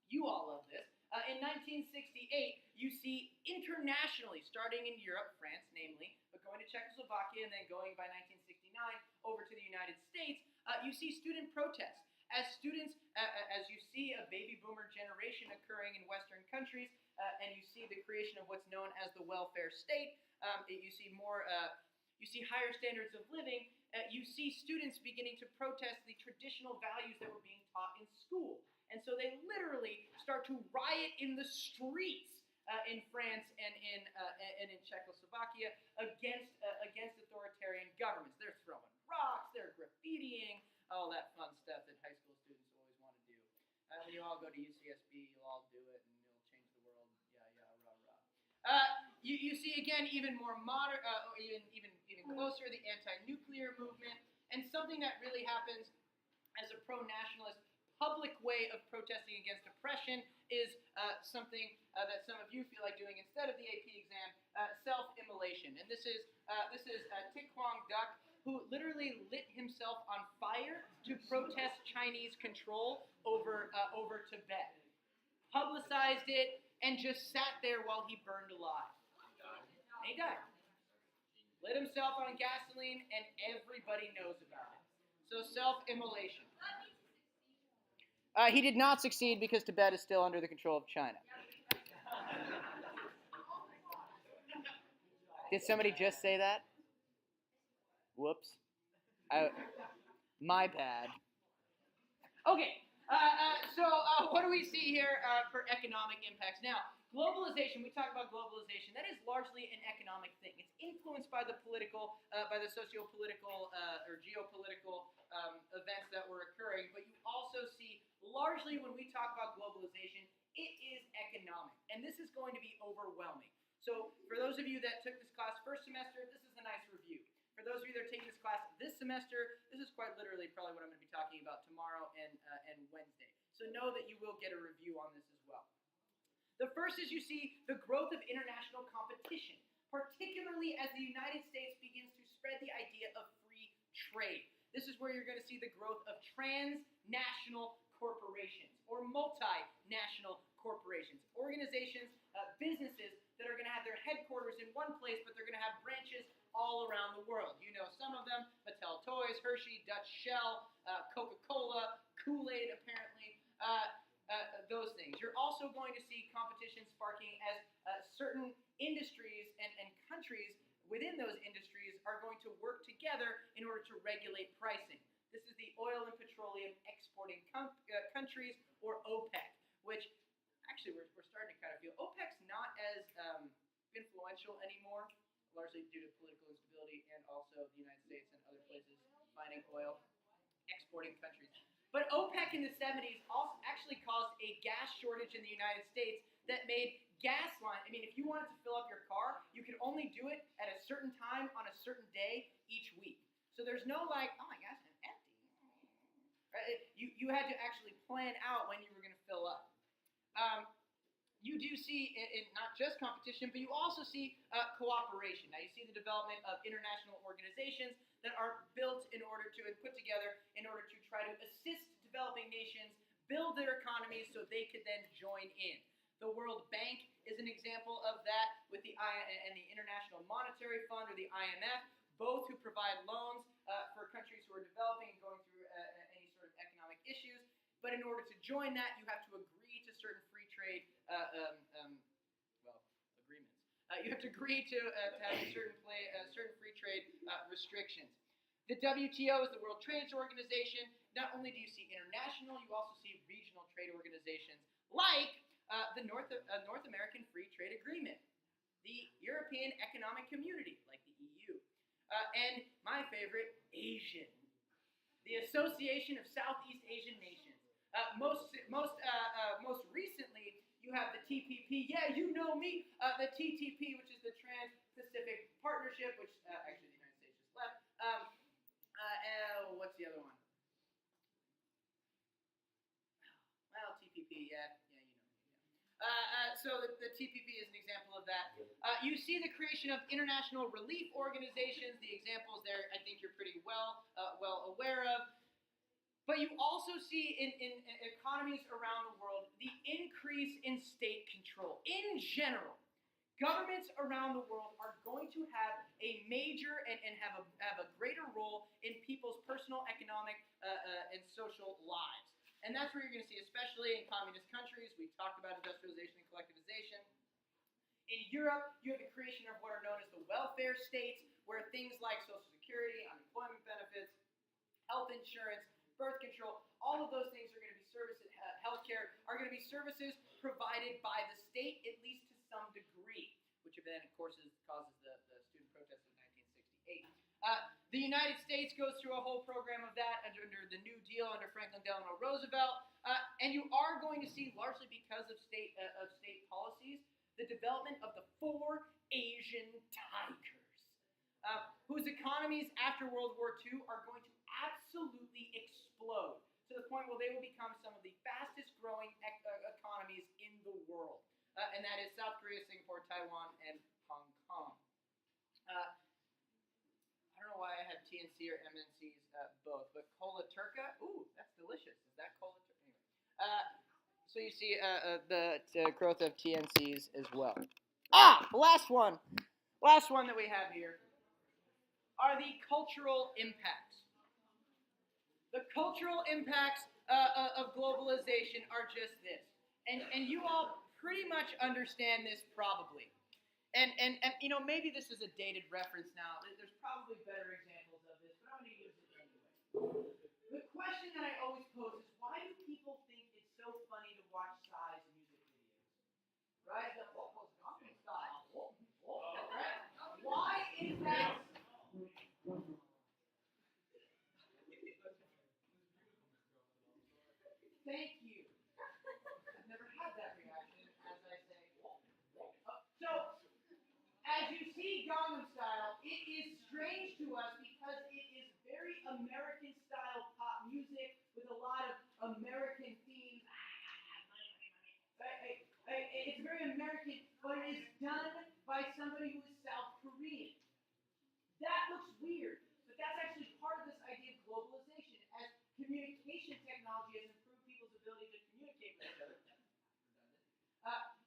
You all love this. In 1968, you see internationally, starting in Europe, France namely, but going to Czechoslovakia and then going by 1969, over to the United States, you see student protests. As students, as you see a baby boomer generation occurring in Western countries, and you see the creation of what's known as the welfare state, you see higher standards of living. You see students beginning to protest the traditional values that were being taught in school, and so they literally start to riot in the streets in France and in Czechoslovakia against authoritarian governments. They're throwing rocks, they're graffitiing, all that fun stuff that high school students always want to do. When you all go to UCSB, you'll all do it, and you'll change the world. Yeah, rah, rah. You see again even more modern, even closer, the anti-nuclear movement, and something that really happens as a pro-nationalist public way of protesting against oppression is something that some of you feel like doing instead of the AP exam, self-immolation. And this is Thich Quang Duc, who literally lit himself on fire to protest Chinese control over Tibet. Publicized it and just sat there while he burned alive. And he died. Lit himself on gasoline, and everybody knows about it. So self-immolation. He did not succeed because Tibet is still under the control of China. Did somebody just say that? Whoops. My bad. Okay, so what do we see here for economic impacts? Now, globalization, we talk about globalization, that is largely an economic thing. It's influenced by the political, by the socio-political or geopolitical events that were occurring, but you also see, largely when we talk about globalization, it is economic, and this is going to be overwhelming. So for those of you that took this class first semester, this is a nice review. For those of you that are taking this class this semester, this is quite literally probably what I'm going to be talking about tomorrow and Wednesday. So know that you will get a review on this as well. The first is you see the growth of international competition, particularly as the United States begins to spread the idea of free trade. This is where you're going to see the growth of transnational corporations or multinational corporations, organizations, businesses that are going to have their headquarters in one place, but they're going to have branches all around the world. You know some of them: Mattel Toys, Hershey, Dutch Shell, Coca-Cola, Kool-Aid, apparently. Those things. You're also going to see competition sparking as certain industries and countries within those industries are going to work together in order to regulate pricing. This is the oil and petroleum exporting countries, or OPEC, which actually we're starting to kind of feel OPEC's not as influential anymore, largely due to political instability and also the United States and other places finding oil, exporting countries. But OPEC in the 70s also actually caused a gas shortage in the United States that made gas line. I mean, if you wanted to fill up your car, you could only do it at a certain time on a certain day each week. So there's no like, oh my gosh, I'm empty. Right? You had to actually plan out when you were going to fill up. You do see in not just competition, but you also see cooperation. Now you see the development of international organizations that are built in order to and put together in order to try to assist developing nations build their economies so they could then join in. The World Bank is an example of that, with the International Monetary Fund, or the IMF, both who provide loans for countries who are developing and going through any sort of economic issues. But in order to join that, you have to agree to certain free trade agreements. You have to agree to have certain free trade restrictions. The WTO is the World Trade Organization. Not only do you see international, you also see regional trade organizations like the North American Free Trade Agreement, the European Economic Community, like the EU, and my favorite, ASEAN, the Association of Southeast Asian Nations. Most recently, you have the TPP. Yeah, you know me. The TTP, which is the Trans-Pacific Partnership, which actually the United States just left. What's the other one? Well, TPP. Yeah, you know me. Yeah. So the TPP is an example of that. You see the creation of international relief organizations. The examples there, I think you're pretty well aware of. But you also see in economies around the world the increase in state control. In general, governments around the world are going to have a major and have a greater role in people's personal, economic, and social lives. And that's where you're going to see, especially in communist countries. We talked about industrialization and collectivization. In Europe, you have the creation of what are known as the welfare states, where things like Social Security, unemployment benefits, health insurance, birth control, all of those things are going to be services, healthcare, are going to be services provided by the state, at least to some degree, which then, of course, causes the student protests of 1968. The United States goes through a whole program of that under the New Deal under Franklin Delano Roosevelt, and you are going to see, largely because of state policies, the development of the 4 Asian tigers, whose economies after World War II are going to absolutely explode to the point where they will become some of the fastest growing economies in the world, and that is South Korea, Singapore, Taiwan, and Hong Kong. I don't know why I have TNC or MNCs both, but Cola Turca, ooh, that's delicious. Is that Cola Turca? Anyway, so you see the growth of TNCs as well. Last one that we have here are the cultural impacts. The cultural impacts of globalization are just this, and you all pretty much understand this probably. And you know, maybe this is a dated reference now. There's probably better examples of this, but I'm going to use it anyway. The question that I always pose is, why do people think it's so funny to watch Psy's music videos? Right? The Gangnam Style. Right? Why is that? Thank you. I've never had that reaction, as I say. So, as you see Gangnam Style, it is strange to us because it is very American style pop music with a lot of American themes. It's very American, but it is done by somebody who is South Korean. That looks weird, but that's actually part of this idea of globalization. As communication technology has improved people's ability to communicate with each other,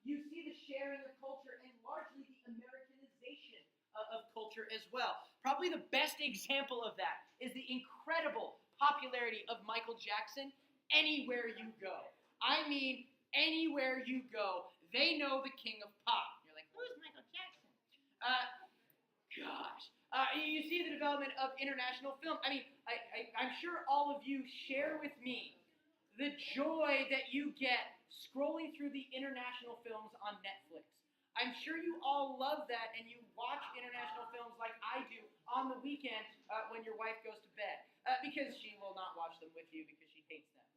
you see the sharing of culture and largely the Americanization of culture as well. Probably the best example of that is the incredible popularity of Michael Jackson anywhere you go. I mean, anywhere you go, they know the king of pop. You're like, who's Michael Jackson? You see the development of international film. I mean, I'm sure all of you share with me the joy that you get scrolling through the international films on Netflix. I'm sure you all love that, and you watch international films like I do on the weekend when your wife goes to bed, because she will not watch them with you because she hates them.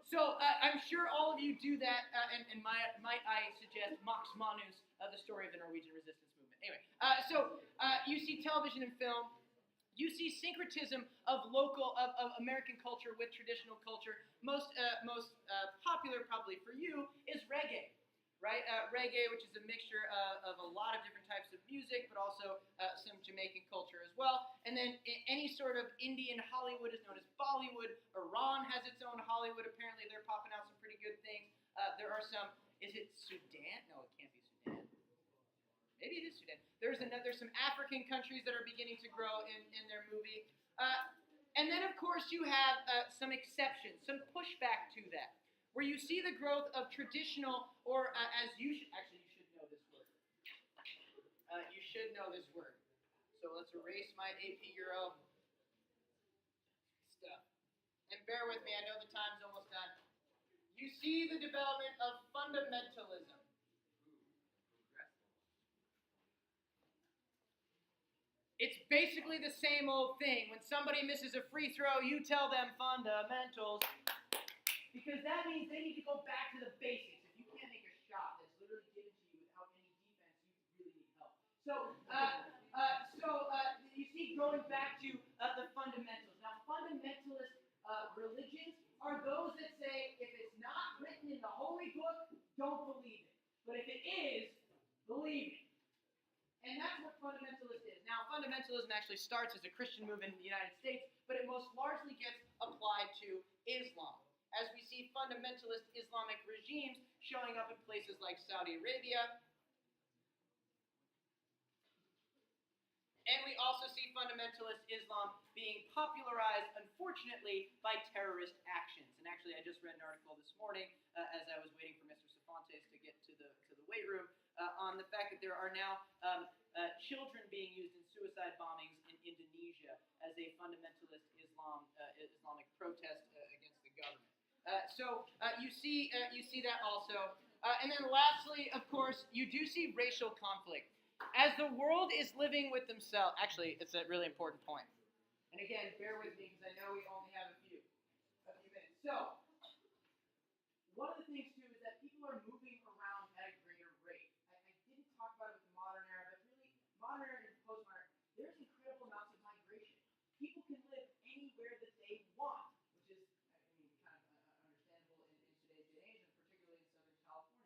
So I'm sure all of you do that, and might I suggest Max Manus, the story of the Norwegian resistance movement. Anyway, so you see television and film. You see syncretism of American culture with traditional culture. Most popular, probably for you, is reggae, right? Reggae, which is a mixture of a lot of different types of music, but also some Jamaican culture as well. And then any sort of Indian Hollywood is known as Bollywood. Iran has its own Hollywood. Apparently, they're popping out some pretty good things. There are some. Is it Sudan? No, it can't be Sudan. Maybe it is Sudan. There's some African countries that are beginning to grow in their movie. And then, of course, you have some exceptions, some pushback to that, where you see the growth of traditional, or as you should know this word. You should know this word. So let's erase my AP Euro stuff. And bear with me, I know the time's almost done. You see the development of fundamentalism. It's basically the same old thing. When somebody misses a free throw, you tell them fundamentals, because that means they need to go back to the basics. If you can't make a shot that's literally given to you without any defense, you really need help. So you see going back to the fundamentals. Now, fundamentalist religions are those that say, if it's not written in the holy book, don't believe it. But if it is, believe it. And that's what fundamentalist is. Now, fundamentalism actually starts as a Christian movement in the United States, but it most largely gets applied to Islam. As we see fundamentalist Islamic regimes showing up in places like Saudi Arabia, And we also see fundamentalist Islam being popularized, unfortunately, by terrorist actions. And actually, I just read an article this morning as I was waiting for Mr. Cervantes to get to the weight room on the fact that there are now children being used in suicide bombings in Indonesia as a fundamentalist Islamic protest against the government. So you see that also. And then lastly, of course, you do see racial conflict. As the world is living with themselves, actually, it's a really important point. And again, bear with me because I know we only have a few minutes. So, one of the things too is that people are moving around at a greater rate. I didn't talk about it with the modern era, but really, modern era and postmodern, there's incredible amounts of migration. People can live anywhere that they want, which is, kind of understandable in today's day and age, and particularly in Southern California.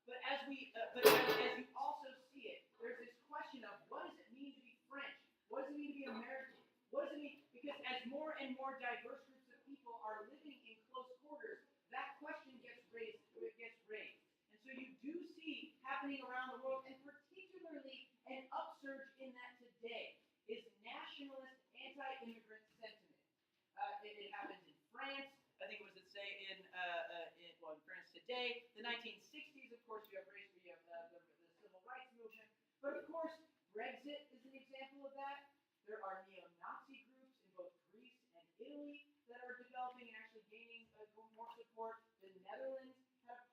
But as you also see it, there's this question of what does it mean to be French? What does it mean to be American? What does it mean? Because as more and more diverse groups of people are living in close quarters, that question gets raised. And so you do see happening around the world, and particularly an upsurge in that today, is nationalist anti-immigrant sentiment. It happens in France. I think it was in France today. The 1960s, of course, you have the civil rights movement. But of course, Brexit is an example of that. There are neo-Nazi groups in both Greece and Italy that are developing and actually gaining more support. The Netherlands had a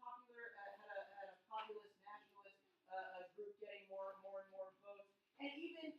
populist nationalist group getting more and more votes. And even